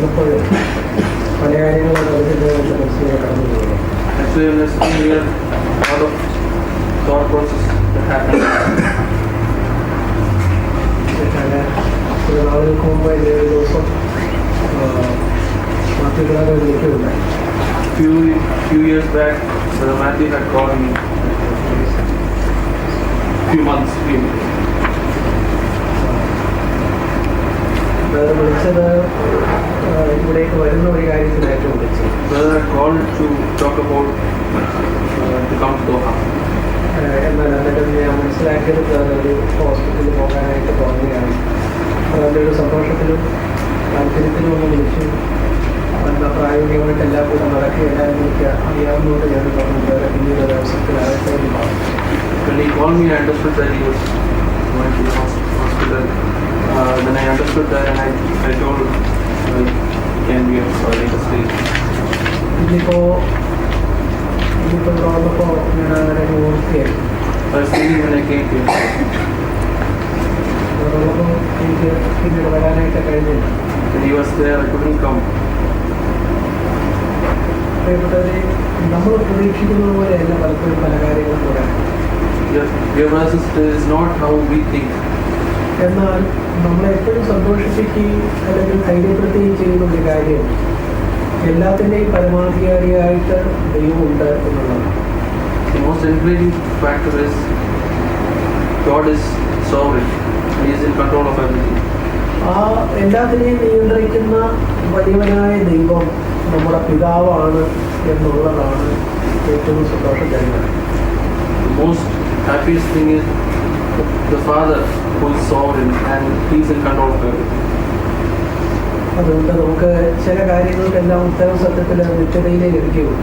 വന്നപ്പോൾ പല കാര്യങ്ങളും പഠിച്ചിട്ട് മനസ്സിലേക്ക് കടന്നു പോകുന്നു. Actually, when I was here, a lot of thought process that happened. ചില നാളുകൾക്ക് മുമ്പ് ഒരു ദിവസം മാത്യുക്കളെ വിളിക്കുകയുണ്ടായി. Few years back, Brother Matthew had called me. Few months. Brother വിളിച്ചത് ഇവിടേക്ക് വരുന്ന ഒരു കാര്യത്തിനായിട്ട് വിളിച്ചു. Brother called to talk about to come to Doha. എന്നാൽ എന്നിട്ട് ഞാൻ മനസ്സിലാക്കിയത് ഒരു ഹോസ്പിറ്റലിൽ പോകാനായിട്ട് തോന്നുകയാണ്. അതിൻ്റെ ഒരു സന്തോഷത്തിലും താല്പര്യത്തിലും ഒന്ന് വിളിച്ചു. പ്രായോഗികമായിട്ട് എല്ലാം കൂടെ നടക്കുകയില്ല എനിക്ക് അറിയാവുന്നതുകൊണ്ട് ഞാൻ പറഞ്ഞത് പിന്നീട് ഒരു അവസരത്തിലാകട്ടെ എന്ന് പറഞ്ഞു. When he called me, I understood that he was going to the hospital. Then I understood that and I told him it can be a later stage. ഇന്നിപ്പോൾ വന്നപ്പോൾ ഞാൻ അങ്ങനെ ഓർക്കുകയായി. I was thinking when I came here. അതുള്ളപ്പോൾ എനിക്ക് പിന്നീട് വരാനായിട്ട് കഴിഞ്ഞില്ല. When he was there, I couldn't come. നമ്മൾ പ്രതീക്ഷിക്കുന്നത് പോലെയല്ല പലപ്പോഴും പല കാര്യങ്ങളും കൂടെ. Is not how we think. എന്നാൽ നമ്മളെപ്പോഴും സന്തോഷിപ്പിക്കുകയും അല്ലെങ്കിൽ ധൈര്യപ്പെടുത്തുകയും ചെയ്യുന്ന ഒരു കാര്യം എല്ലാത്തിൻ്റെയും പരമാധികാരിയായിട്ട് ദൈവമുണ്ട് എന്നുള്ളതാണ്. The most encouraging factor is God is sovereign. He is in control of everything. ആ എല്ലാത്തിനെയും നിയന്ത്രിക്കുന്ന വലിയവനായ ദൈവം നമ്മുടെ പിതാവാണ് എന്നുള്ളതാണ് ഏറ്റവും സന്തോഷകരമാണ്. The most happiest thing is the Father who is sovereign and he is in control of everything. അതുകൊണ്ട് നമുക്ക് ചില കാര്യങ്ങൾക്കെല്ലാം ഉത്തരം സത്യത്തിൽ നിത്യതയിലേ ലഭിക്കുകയുള്ളൂ.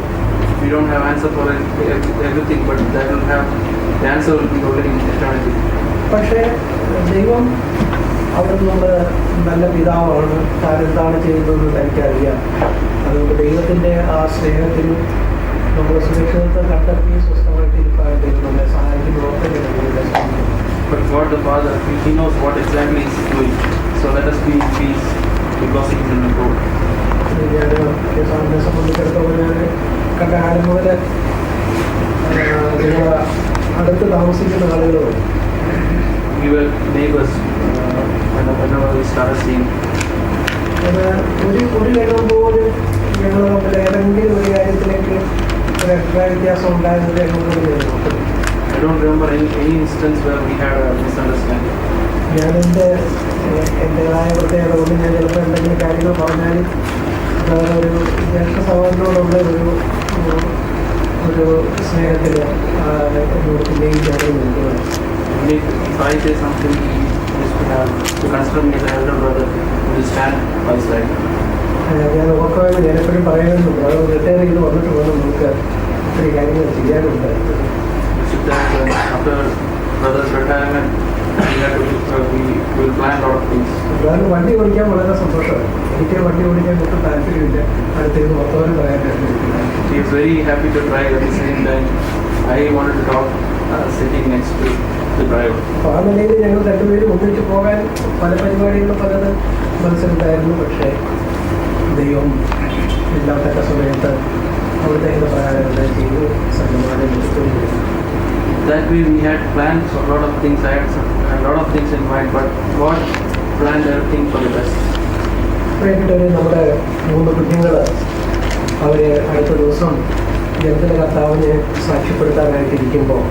We don't have answer for everything, but that will have the answer will be already in eternity. പക്ഷേ ദൈവം അവിടുന്ന് നല്ല പിതാവാണ്. താൻ എന്താണ് ചെയ്യുന്നതെന്ന് തനിക്കറിയാം. അതുകൊണ്ട് ദൈവത്തിൻ്റെ ആ സ്നേഹത്തിനും നമ്മുടെ സുരക്ഷിതത്വം കണ്ടെത്തി സ്വസ്ഥമായിട്ട് ഇരിക്കാൻ ദൈവം നമ്മളെ സഹായിക്കുന്നതൊക്കെ. But God the Father, He knows what exactly He is doing. So let us be in peace because He is in control. ഞാൻ സാറിനെ സംബന്ധിച്ചിടത്തോളം ഞാൻ കണ്ട കാലം മുതൽ അടുത്ത് താമസിക്കുന്ന ആളുകളോട് we were neighbors whenever we started seeing. ഒരു ഘട്ടം പോലും ഞങ്ങൾ തമ്മിൽ ഏതെങ്കിലും ഒരു കാര്യത്തിലേക്ക് ഒരു അഭിപ്രായ വ്യത്യാസം ഉണ്ടായതിൻ്റെ I don't remember any instance where we had a misunderstanding. ഞാൻ എൻ്റെതായ പ്രത്യേകത കൊണ്ട് ഞാൻ ചിലപ്പോൾ എന്തെങ്കിലും കാര്യങ്ങൾ പറഞ്ഞാൽ ഒരു ജ്യേഷ്ഠ സഹോദരനോടുള്ള ഒരു സ്നേഹത്തിൽ എന്നോട് പിന്നെയും ചേർന്ന് നിൽക്കുന്നത്. If I say something, he is to consider me as an elder brother who will stand by his side. ഞാൻ ഓർക്കുവാനും ഞാൻ എപ്പോഴും പറയാനുണ്ട്. അത് റിട്ടയർ ചെയ്ത് വന്നിട്ട് വേണം നമുക്ക് ഒത്തിരി കാര്യങ്ങൾ ചെയ്യാനുണ്ട്. After brother's retirement, we will plan a lot of things. വണ്ടി ഓടിക്കാൻ വളരെ സന്തോഷമാണ്. എനിക്ക് വണ്ടി ഓടിക്കാൻ ഒട്ടും താല്പര്യമില്ല. അടുത്തേക്ക് മൊത്തം പറയാനായിട്ട്. He is very happy to drive. At the same time, I wanted to talk sitting next to the driver. അപ്പോൾ ആ നിലയിൽ ഞങ്ങൾ രണ്ടുപേരും ഒന്നിച്ച് പോകാൻ പല പരിപാടികളും പലത് മനസ്സിലുണ്ടായിരുന്നു. പക്ഷേ ദൈവം ഇല്ലാത്ത സമയത്ത് അവിടുത്തെ പ്രകാരം ചെയ്തു സമ്മാനം കൊടുത്തു. That way we had planned a lot of things. I had a lot of things in mind, but God planned everything for the best. നമ്മുടെ 3 കുഞ്ഞുങ്ങൾ അവർ അടുത്ത ദിവസം ജനത്തിൻ്റെ കർത്താവിനെ സാക്ഷ്യപ്പെടുത്താനായിട്ടിരിക്കുമ്പോൾ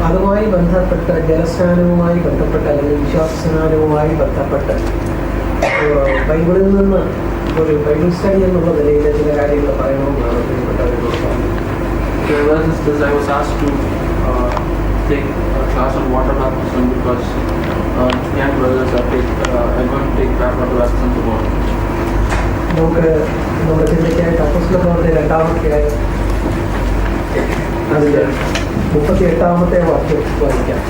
അതുമായി ബന്ധപ്പെട്ട ജലസ്നാനവുമായി ബന്ധപ്പെട്ട് അല്ലെങ്കിൽ വിശ്വാസസ്നാനവുമായി ബന്ധപ്പെട്ട് ബൈബിളിൽ നിന്ന് ഒരു ബൈബിൾ സ്റ്റഡി എന്നുള്ള നിലയിൽ ചില കാര്യങ്ങൾ പറയണമെന്നാണ് പ്രിയപ്പെട്ടവരോട് പറഞ്ഞത്. I was asked to take a class on water baptism because young brothers are going to take water baptism tomorrow. നമുക്ക് നമ്മുടെ ചിന്തയ്ക്കായിട്ട് അപ്പോസ്തല പ്രവൃത്തി 2-ാമത്തെ അതിൻ്റെ 38-ാമത്തെ വാക്യം വായിക്കാം.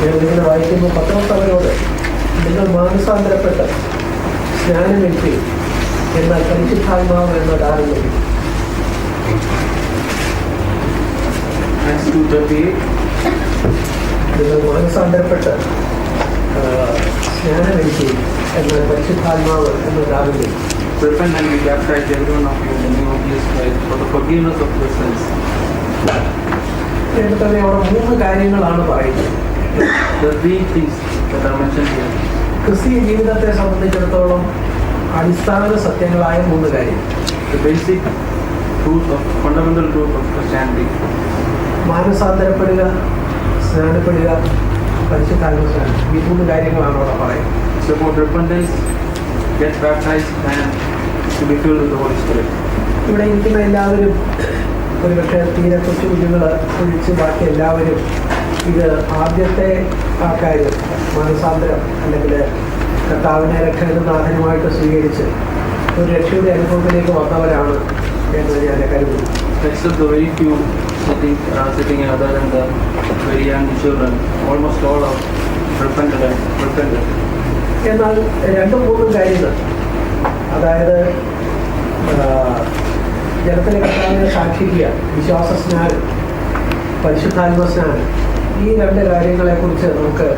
ഞാനിങ്ങനെ വായിക്കുമ്പോൾ പത്രോസ് നിങ്ങൾ മാനസാന്തരപ്പെട്ട് സ്നാനമേൽപ്പി എന്നാൽ പരിശുദ്ധാത്മാവ് എന്ന ദാനം ലഭിക്കും. നിങ്ങൾ മാനസാന്തരപ്പെട്ട് സ്നാനമേൽക്കുകയും എന്നാൽ പരിശുദ്ധാത്മാവ് എന്നതാവില്ലേ. Repent and be baptized, every one of you, in the name of Jesus Christ, for the forgiveness of your sins. എന്നിട്ട് തന്നെ അവിടെ 3 കാര്യങ്ങളാണ് പറയുന്നത്. The 3 things that are mentioned here. ക്രിസ്തീയ ജീവിതത്തെ സംബന്ധിച്ചിടത്തോളം അടിസ്ഥാന സത്യങ്ങളായ 3 കാര്യം. The basic truth of, fundamental truth of Christianity. മാനസാന്തരപ്പെടുക, സ്നാനപ്പെടുക, പരിശുദ്ധാത്മ സ്നാനം. ഈ 3 കാര്യങ്ങളാണ് അവിടെ പറയുന്നത്. It's about repentance, get baptized, and to be filled with the Holy Spirit. ഇവിടെ ഇരിക്കുന്ന എല്ലാവരും ഒരുപക്ഷെ തീരെ കൊച്ചു കുഞ്ഞുങ്ങൾ ഒഴിച്ച് ബാക്കി എല്ലാവരും ഇത് ആദ്യത്തെ ആ കാര്യം മാനസാന്തരം അല്ലെങ്കിൽ കർത്താവിനെ രക്ഷകനാഥനുമായിട്ട് സ്വീകരിച്ച് ഒരു രക്ഷയുടെ അനുഭവത്തിലേക്ക് വന്നവരാണ് എന്ന് ഞാൻ കരുതുന്നു. Except the very few sitting other than the very young children, almost all are repented. എന്നാൽ 2-3 കാര്യങ്ങൾ, അതായത് ജലത്തിലെ കർത്താവിനെ സാക്ഷിക്കുക, വിശ്വാസ സ്നാനം, പരിശുദ്ധാത്മ സ്നാനം, ഈ 2 കാര്യങ്ങളെക്കുറിച്ച് നമുക്ക്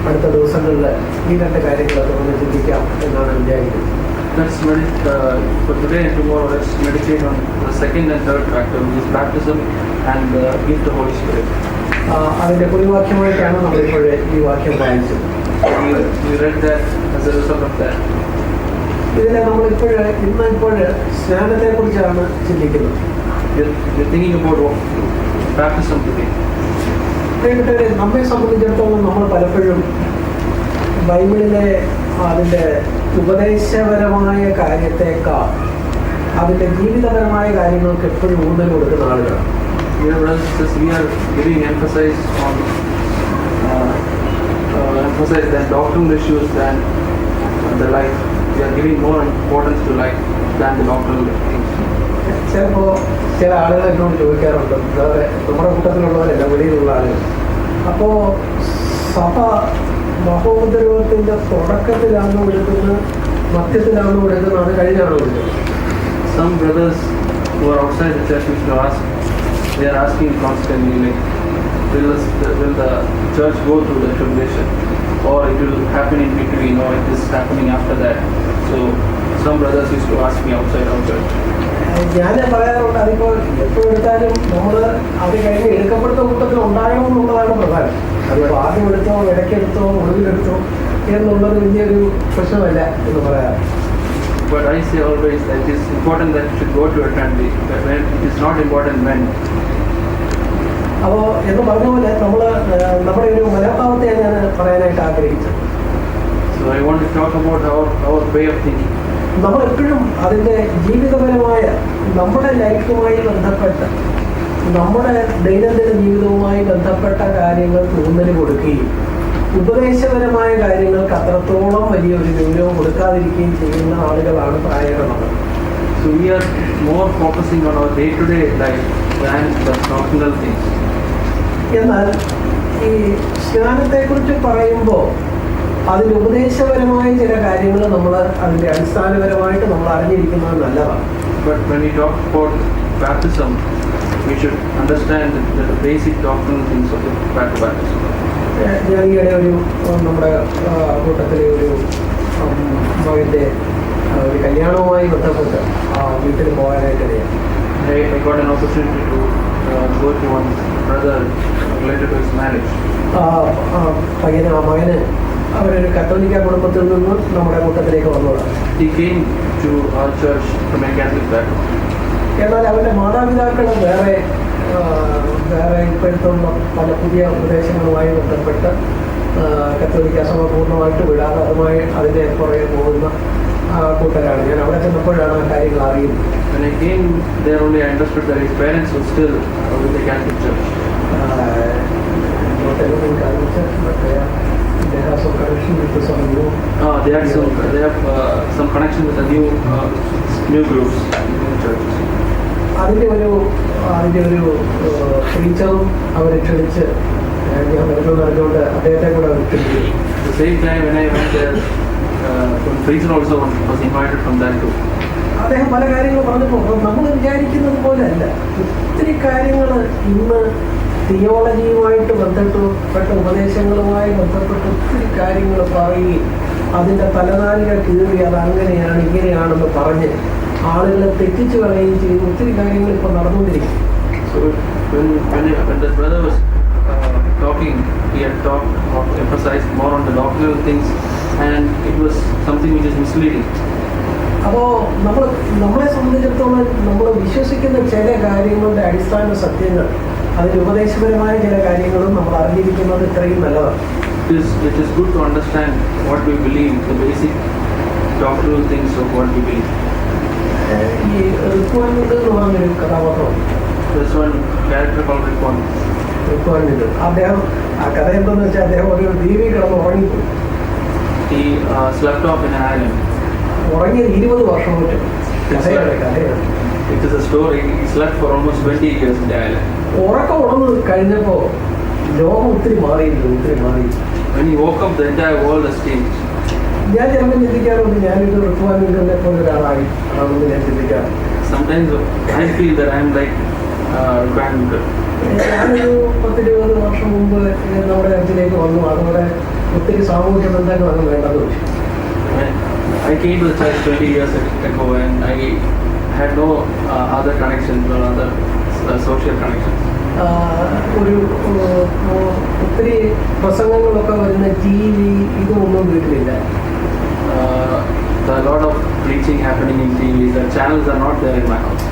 അടുത്ത ദിവസങ്ങളിൽ ഈ 2 കാര്യങ്ങൾ നമുക്ക് ചിന്തിക്കാം എന്നാണ് വിചാരിക്കുന്നത്. Let's for today and tomorrow, let's meditate on the second and third factor, which is baptism and the gift of Holy Spirit. അതിൻ്റെ കുറിവാക്യമായിട്ടാണ് നമ്മളിപ്പോൾ ഈ വാക്യം വായിച്ചത്. We read that as a result of that. ഇതിൽ ഇന്നിപ്പോൾ സ്നാനത്തെക്കുറിച്ചാണ് ചിന്തിക്കുന്നത്. We're thinking about baptism today. നമ്മെ സംബന്ധിച്ചിടത്തോളം നമ്മൾ പലപ്പോഴും ബൈബിളിലെ അതിൻ്റെ ഉപദേശപരമായ കാര്യത്തേക്കാൾ അതിൻ്റെ ജീവിതപരമായ കാര്യങ്ങൾക്ക് എപ്പോഴും ഊന്നൽ കൊടുക്കുന്ന ആളുകളാണ്. We are giving emphasis than doctrinal issues than the life. We are giving more importance to life than the doctrinal things. ചിലപ്പോൾ ചില ആളുകൾ എന്നോട് ചോദിക്കാറുണ്ട്, നമ്മുടെ കൂട്ടത്തിലുള്ളവരല്ല, വെളിയിലുള്ള ആളുകൾ, അപ്പോൾ സഭ മഹോപദ്രവത്തിൻ്റെ തുടക്കത്തിലാണോ എടുക്കുന്നത്, മധ്യത്തിലാണോ എടുക്കുന്നതാണ്, കഴിഞ്ഞാണോ എടുക്കുന്നത്? Some brothers who are outside the church used to ask, they are asking constantly, like, will the church go through the tribulation, or it will happen in between, or it is happening after that? So some brothers used to ask me outside our church. ഞാൻ പറയാറുണ്ട്, അതിപ്പോൾ എപ്പോഴും എടുത്താലും നമ്മൾ അത് കഴിഞ്ഞ് എടുക്കപ്പെടുന്ന കൂട്ടത്തിൽ ഉണ്ടാകണമെന്നുള്ളതാണ് പ്രധാനം. അതിപ്പോൾ ആദ്യം എടുത്തോ, ഇടയ്ക്കെടുത്തോ, ഒടുവിലെടുത്തോ എന്നുള്ളത് വലിയൊരു പ്രശ്നമല്ല എന്ന് പറയാറ്. But I say always that it is important that you should go to eternity, but when it is not important when. അപ്പോൾ എന്ന് പറഞ്ഞ പോലെ നമ്മുടെ ഒരു മനോഭാവത്തെ ഞാൻ പറയാനായിട്ട് ആഗ്രഹിച്ചത്. So I want to talk about our way of thinking. നമ്മളെപ്പോഴും അതിൻ്റെ ജീവിതപരമായ നമ്മുടെ ലൈഫുമായി ബന്ധപ്പെട്ട നമ്മുടെ ദൈനംദിന ജീവിതവുമായി ബന്ധപ്പെട്ട കാര്യങ്ങൾക്ക് ഊന്നൽ കൊടുക്കുകയും ഉപദേശപരമായ കാര്യങ്ങൾക്ക് അത്രത്തോളം വലിയൊരു ഗൗരവം കൊടുക്കാതിരിക്കുകയും ചെയ്യുന്ന ആളുകളാണ് പ്രായമുള്ളത്. So we are more focusing on our day-to-day life than the doctrinal things. എന്നാൽ ഈ സ്നാനത്തെക്കുറിച്ച് പറയുമ്പോൾ അതിന് ഉപദേശപരമായ ചില കാര്യങ്ങൾ നമ്മൾ അതിൻ്റെ അടിസ്ഥാനപരമായിട്ട് നമ്മൾ അറിഞ്ഞിരിക്കുന്നത് നല്ലതാണ്. But when we talk about baptism, we should understand the basic doctrinal things of the baptism. ഞാൻ ഈയിടെ നമ്മുടെ കൂട്ടത്തിലെ ഒരു മകൻ്റെ ഒരു കല്യാണവുമായി ബന്ധപ്പെട്ട് വീട്ടിൽ പോകാനായിട്ടിടയാണ്. I got an opportunity to go to one brother related to his marriage. മകന് അവരൊരു കത്തോലിക്ക കുടുംബത്തിൽ നിന്ന് നമ്മുടെ കൂട്ടത്തിലേക്ക് വന്നതാണ്. He came to our church from a Catholic background. എന്നാൽ അവരുടെ മാതാപിതാക്കൾ വേറെ ഇപ്പോഴത്തെ പല പുതിയ ഉപദേശങ്ങളുമായി ബന്ധപ്പെട്ട് കത്തോലിക്ക സഭ പൂർണ്ണമായിട്ട് വിടാതെ അതിനെ പുറകെ പോകുന്ന കൂട്ടരാണ്. ഞാൻ അവിടെ ചെന്നപ്പോഴാണ് ആ കാര്യങ്ങൾ അറിയുന്നത്. When I came there only I understood that his parents were still with the Catholic Church. They have some connection with some new. They have some connection with the new groups, new churches. അതിൻ്റെ ഒരു ടീച്ചറും അവരെ ക്ഷണിച്ച് ഞാൻ വരുന്നത് അറിഞ്ഞുകൊണ്ട് അദ്ദേഹത്തെ കൂടെ അവർ ക്ഷണിച്ചു. At the same time when I went there, preacher also was invited from that group. അദ്ദേഹം പല കാര്യങ്ങൾ പറഞ്ഞപ്പോൾ നമ്മൾ വിചാരിക്കുന്നത് പോലെ അല്ല. ഒത്തിരി കാര്യങ്ങൾ ഇന്ന് തിയോളജിയുമായിട്ട് ബന്ധപ്പെട്ട ഉപദേശങ്ങളുമായി ബന്ധപ്പെട്ട ഒത്തിരി കാര്യങ്ങൾ പറയുകയും അതിൻ്റെ തലനാരിക കീറി അത് അങ്ങനെയാണ് ഇങ്ങനെയാണെന്ന് പറഞ്ഞ് ആളുകളെ തെറ്റിച്ച് കളയുകയും ചെയ്യുന്ന ഒത്തിരി കാര്യങ്ങൾ ഇപ്പോൾ നടന്നുകൊണ്ടിരിക്കും. So when the brother was talking, he had talked or emphasized more on the doctrinal things, and it was something which is misleading. അപ്പോൾ നമ്മളെ സംബന്ധിച്ചിടത്തോളം നമ്മൾ വിശ്വസിക്കുന്ന ചില കാര്യങ്ങളുടെ അടിസ്ഥാന സത്യങ്ങൾ, അതിന് ഉപദേശപരമായ ചില കാര്യങ്ങളും നമ്മൾ അറിഞ്ഞിരിക്കുന്നത് ഇത്രയും നല്ലതാണ്. It is good to understand what we believe, the basic doctrinal things of what we believe. ഈ റിക്വയർമെന്റ് എന്ന് പറഞ്ഞൊരു കഥാപാത്രം, There's one character called requirement. അദ്ദേഹം ആ കഥ എന്താണെന്ന് വെച്ചാൽ അദ്ദേഹം ഒരു ദ്വീപിൽ കിടന്ന് ഉറങ്ങിപ്പോയി. He slept off in an island. ഉറങ്ങിയത് 20 വർഷം കൊണ്ട്. കഥയാണ്. It is a story. He slept for almost 20 years in the island. ഉറക്കം ഉണർന്ന് കഴിഞ്ഞപ്പോൾ ലോകം ഒത്തിരി മാറി. When he woke up, the entire world has changed. ഞാൻ ചിലപ്പോൾ ചിന്തിക്കാറുണ്ട്, ഞാനിത് റിക്വയർമെന്റിനെ പോലെ ഒരാളായി ആണെന്ന് ഞാൻ ചിന്തിക്കാറ്. Sometimes I feel that I am like Grandmother. ഞാനൊരു 10-20 വർഷം മുമ്പ് നമ്മുടെ രാജ്യത്തിലേക്ക് വന്നു. അതോടെ ഒത്തിരി സാമൂഹ്യ ബന്ധങ്ങളൊന്നും വേണ്ടെന്ന് വെച്ചു. I came to the church 20 years ago and I had no other connections or other social connections. ഒരു ഒത്തിരി പ്രസംഗങ്ങളൊക്കെ വരുന്ന TV ഇതൊന്നും വീട്ടിലില്ല. There are a lot of preaching happening in TV. The channels are not there in my house.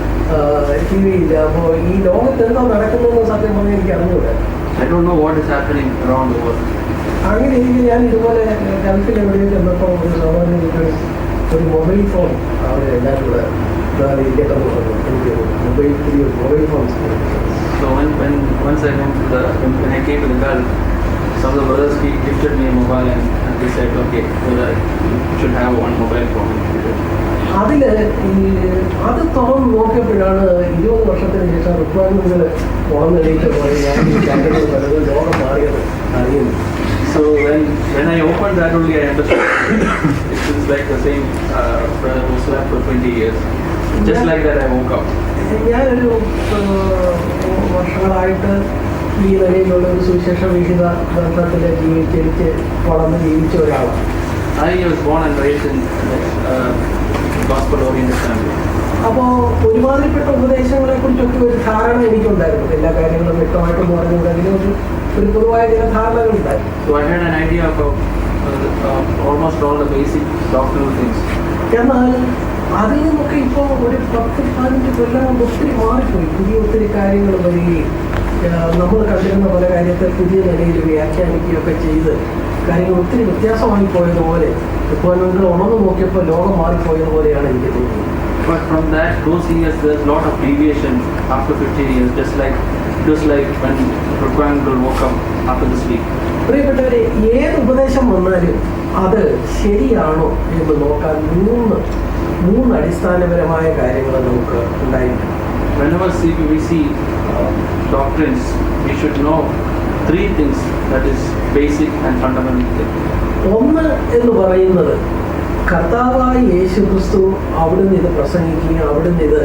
TV ഇല്ല. അപ്പോൾ ഈ ലോകത്ത് എന്താ നടക്കുന്നതെന്ന് സത്യം പറഞ്ഞാൽ എനിക്ക് അറിഞ്ഞൂടാ. I don't know what is happening around the world. അങ്ങനെ എനിക്ക് ഞാൻ ഇതുപോലെ ഗൾഫിൽ എവിടെയും ചെന്നപ്പോൾ ഒരു സഹോദരൻ ഒരു മൊബൈൽ ഫോൺ അവർ എല്ലാവരും കൂടെ ഇന്ത്യക്കെന്ന് പറഞ്ഞു. എനിക്ക് mobile phone. So once I went to when I came to the Gulf, some of the brothers gifted me a mobile and they said, okay, you should have one mobile phone. അതിൽ അത് തുറന്ന് നോക്കിയപ്പോഴാണ് 20 വർഷത്തിന് ശേഷം റിക്വയർമെന്റുകൾ ഉണർന്നെണീറ്റ പോലെ ഞാൻ ഈ കാര്യങ്ങൾ പലതും ലോകം മാറിയത് അറിയുന്നു. So when I opened that only I understood. It is like the same brother who slept for 20 years. Just like that I woke up. ഞാനൊരു വർഷങ്ങളായിട്ട് ഈ നിലയിലുള്ള ഒരു സുവിശേഷ വിഹിത ബന്ധത്തിൽ ജനിച്ച് വളർന്ന് ജീവിച്ച ഒരാളാണ്. I was born and raised in gospel oriented family. അപ്പോൾ ഒരുമാതിരിപ്പെട്ട ഉപദേശങ്ങളെ കുറിച്ചൊക്കെ ഒരു ധാരണ എനിക്കുണ്ടായിരുന്നു. എല്ലാ കാര്യങ്ങളും വ്യക്തമായിട്ട് പറഞ്ഞുകൊണ്ടെങ്കിലും ഒരു പൊതുവായ ചില ധാരണകളുണ്ടായിരുന്നു. So I had an idea about almost all the basic doctrinal things. എന്നാൽ അതിൽ നിന്നൊക്കെ ഇപ്പോൾ ഒരു 10-15 കൊല്ലം കൊണ്ട് ഒത്തിരി മാറിപ്പോയി. ഒത്തിരി കാര്യങ്ങൾ വരികയും നമ്മൾ കണ്ടിരുന്ന പല കാര്യത്തെ പുതിയ നിലയിൽ വ്യാഖ്യാനിക്കുകയൊക്കെ ചെയ്ത് കാര്യങ്ങൾ ഒത്തിരി വ്യത്യാസമായി പോയതുപോലെ റിക്വയർമെന്റുകൾ ഉണർന്നു നോക്കിയപ്പോൾ ലോകം മാറിപ്പോയതുപോലെയാണ് എനിക്ക് തോന്നുന്നത്. But from those years, there's a lot of deviation after 15 years, just like when requirement woke up after the sleep. പ്രിയപ്പെട്ടവരെ, ഏത് ഉപദേശം വന്നാലും അത് ശരിയാണോ എന്ന് നോക്കാൻ മൂന്ന് അടിസ്ഥാനപരമായ കാര്യങ്ങൾ നമുക്ക് ഉണ്ടായിരിക്കും. Whenever we see doctrines, we should know 3 things that is basic and fundamental. ഒന്ന് എന്ന് പറയുന്നത് കർത്താവായ യേശു ക്രിസ്തു അവിടുന്ന് ഇത് പ്രസംഗിക്കുകയും അവിടുന്ന് ഇത്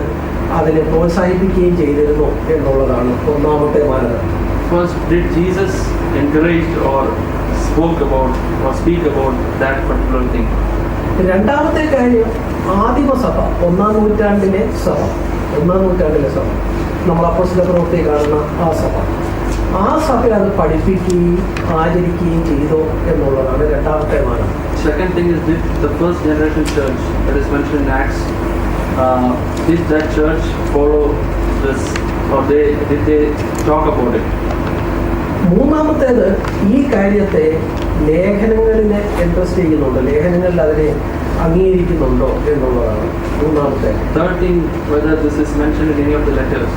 അതിനെ പ്രോത്സാഹിപ്പിക്കുകയും ചെയ്തിരുന്നു എന്നുള്ളതാണ് ഒന്നാമത്തെ മാനദണ്ഡം. First, did Jesus encourage or spoke about or speak about that particular thing? രണ്ടാമത്തെ കാര്യം ആദിമസഭ, ഒന്നാം നൂറ്റാണ്ടിലെ സഭ നമ്മൾ അപ്പോസ്തല പ്രവൃത്തി കാണുന്ന ആ സഭ അത് പഠിപ്പിക്കുകയും ആചരിക്കുകയും ചെയ്തു എന്നുള്ളതാണ് രണ്ടാമത്തെ മാനം. Second thing is, did the first generation church that is mentioned in Acts, did that church follow this or did they talk about it? മൂന്നാമത്തേത് ഈ കാര്യത്തെ ലേഖനങ്ങളിൽ ഇൻട്രസ്റ്റ് ചെയ്യുന്നുണ്ടോ, ലേഖനങ്ങളിൽ അതിനെ അംഗീകരിക്കുന്നുണ്ടോ എന്നുള്ളതാണ് മൂന്നാമത്തെ. Third thing, whether this is mentioned in any of the letters.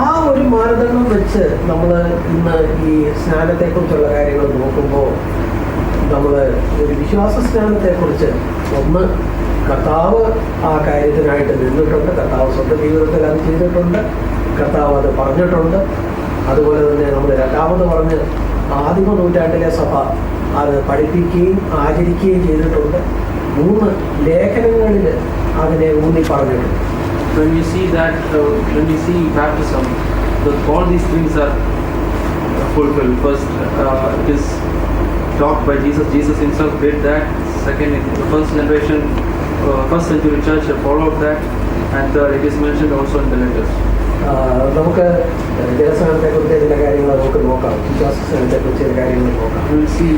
ആ ഒരു മാനദണ്ഡം വെച്ച് നമ്മൾ ഇന്ന് ഈ സ്നാനത്തെക്കുറിച്ചുള്ള കാര്യങ്ങൾ നോക്കുമ്പോൾ നമ്മൾ ഒരു വിശ്വാസ സ്നാനത്തെക്കുറിച്ച് ഒന്ന് കർത്താവ് ആ കാര്യത്തിനായിട്ട് നിന്നിട്ടുണ്ട്, കർത്താവ് സ്വന്തം ജീവിതത്തിൽ അത് ചെയ്തിട്ടുണ്ട്, കർത്താവ് അത് പറഞ്ഞിട്ടുണ്ട്. അതുപോലെ തന്നെ നമ്മൾ രണ്ടാമത് പറഞ്ഞ് ആദിമ നൂറ്റാണ്ടിലെ സഭ അത് പഠിപ്പിക്കുകയും ആചരിക്കുകയും ചെയ്തിട്ടുണ്ട്. 3 ലേഖനങ്ങളിൽ അതിനെ ഊന്നി പറഞ്ഞിട്ടുണ്ട്. When we see baptism, all these things are fulfilled. First, it is taught by Jesus. Jesus himself did that. Second, in the first generation, first century church followed that. And third, it is mentioned also in the letters. നമുക്ക് ജലസ്നാനത്തെക്കുറിച്ച് ചില കാര്യങ്ങൾ നമുക്ക് നോക്കാം. വിശ്വാസസ്നാനത്തെക്കുറിച്ച് ചില കാര്യങ്ങൾ നോക്കാം. We will see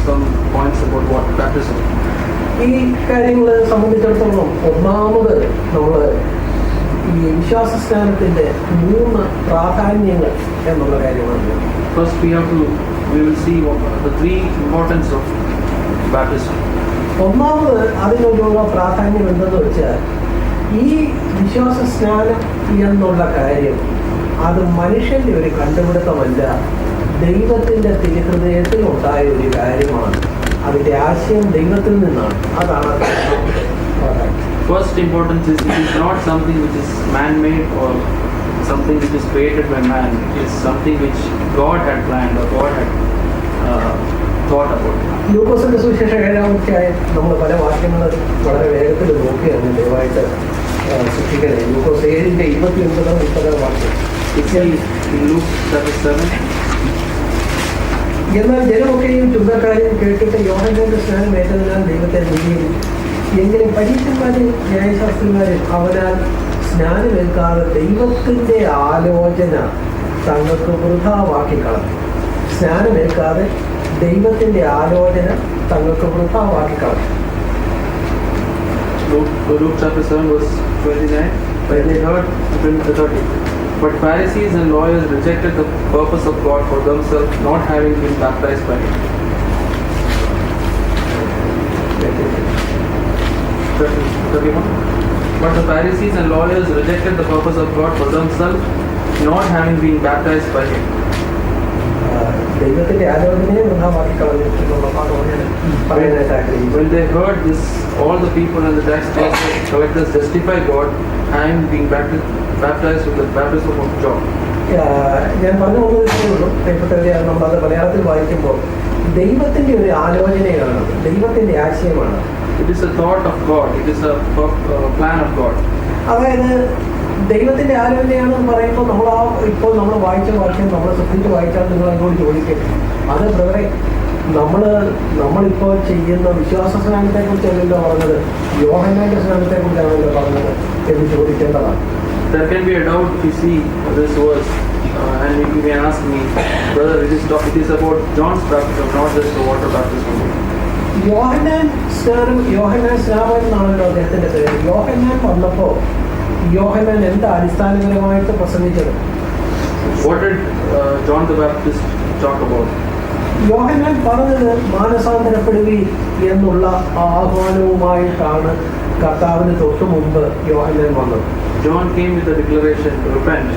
some points about what baptism. ഈ കാര്യങ്ങളെ സംബന്ധിച്ചിടത്തോളം ഒന്നാമത് നമ്മൾ ഈ വിശ്വാസസ്നാനത്തിൻ്റെ 3 പ്രാധാന്യങ്ങൾ എന്നുള്ള കാര്യമാണ്. First, we will see the 3 importance of baptism. ഒന്നാമത് അതിനുള്ള പ്രാധാന്യം എന്തെന്ന് വെച്ചാൽ ഈ വിശ്വാസ സ്നാനം എന്നുള്ള കാര്യം അത് മനുഷ്യൻ്റെ ഒരു കണ്ടുപിടുത്തമല്ല, ദൈവത്തിൻ്റെ തിരുഹൃദയത്തിൽ ഉണ്ടായ ഒരു കാര്യമാണ്. അതിൻ്റെ ആശയം ദൈവത്തിൽ നിന്നാണ്. അതാണ് First importance is it is not something which is man-made or something which is created by man. It is something which God had planned or God had thought about. ലൂക്കോസിന്റെ സുവിശേഷ 7-ാം അധ്യായം നമ്മൾ പല വാക്യങ്ങൾ വളരെ വേഗത്തിൽ നോക്കിയാണ് ദയവായിട്ട് സൂക്ഷിക്കണേ. ലൂക്കോസ് 7:29-30 വാക്യം. എന്നാൽ ജനമൊക്കെയും ചുങ്കക്കാരും കേട്ടിട്ട് യോഹന്നാന്റെ സ്നാനം ഏറ്റതിനാൽ ദൈവത്തെ നീതിയും, എങ്കിലും പരീക്ഷന്മാരും ന്യായശാസ്ത്രിമാരും അവനാൽ സ്നാനമേൽക്കാതെ ദൈവത്തിൻ്റെ ആലോചന തങ്ങൾക്ക് വൃഥാവാക്കി കളഞ്ഞു. സ്നാനമേൽക്കാതെ ദൈവത്തിൻ്റെ ആലോചന തങ്ങൾക്ക് വൃഥാവാക്കി കളഞ്ഞു. Luke chapter 7 verse 29. When they heard, 30. But Pharisees and lawyers rejected the purpose of God for themselves, not having been baptized by Him. 31. But the Pharisees and lawyers rejected the purpose of God for themselves, not having been baptized by Him. ദൈവത്തിൻ്റെ ആലോചനയെ വൃഥാവാക്കി കളഞ്ഞിട്ടുള്ള പറയാനായിട്ട് ആഗ്രഹിക്കുന്നു. When they heard this, all the people and the tax collectors justify God, having been baptized with the baptism of John. ഞാൻ പറഞ്ഞു പോകുന്നതേ പ്രിയപ്പെട്ടവരെ, നമ്മളത് മലയാളത്തിൽ വായിക്കുമ്പോൾ ദൈവത്തിൻ്റെ ഒരു ആലോചനയാണ്, ദൈവത്തിൻ്റെ ആശയമാണ്. It is a thought of God. It is a plan of God. അതായത് ദൈവത്തിൻ്റെ ആലോചനയാണെന്ന് പറയുമ്പോൾ ഇപ്പോൾ നമ്മൾ വായിച്ച വാക്യം നമ്മൾ ശ്രദ്ധിച്ച് വായിച്ചാൽ നിങ്ങൾ എന്നോട് ചോദിക്കും, അത് ബ്രദറെ നമ്മളിപ്പോൾ ചെയ്യുന്ന വിശ്വാസ സ്നാനത്തെക്കുറിച്ചല്ലല്ലോ പറഞ്ഞത്, യോഹന്നാന്റെ സ്നാനത്തെക്കുറിച്ചാണല്ലോ പറഞ്ഞത് എന്ന് ചോദിക്കേണ്ടതാണ്. There can be a doubt if you see this verse, and you may ask me, brother, it is about John's baptism, not just the water baptism. യോഹന്നാൻ സ്നാപകൻ എന്നാണല്ലോ അദ്ദേഹത്തിന്റെ പേര്. യോഹന്നാൻ വന്നപ്പോൾ യോഹന്നാൻ എന്താ അടിസ്ഥാനപരമായിട്ട് പ്രസംഗിച്ചത്? What did John the Baptist talk about? യോഹന്നാൻ പറഞ്ഞത് മാനസാന്തരപ്പെടുവി എന്നുള്ള ആഹ്വാനവുമായിട്ടാണ് കർത്താവിന് തൊട്ടു മുമ്പ് യോഹന്നാൻ വന്നത്. John came with the declaration, repent.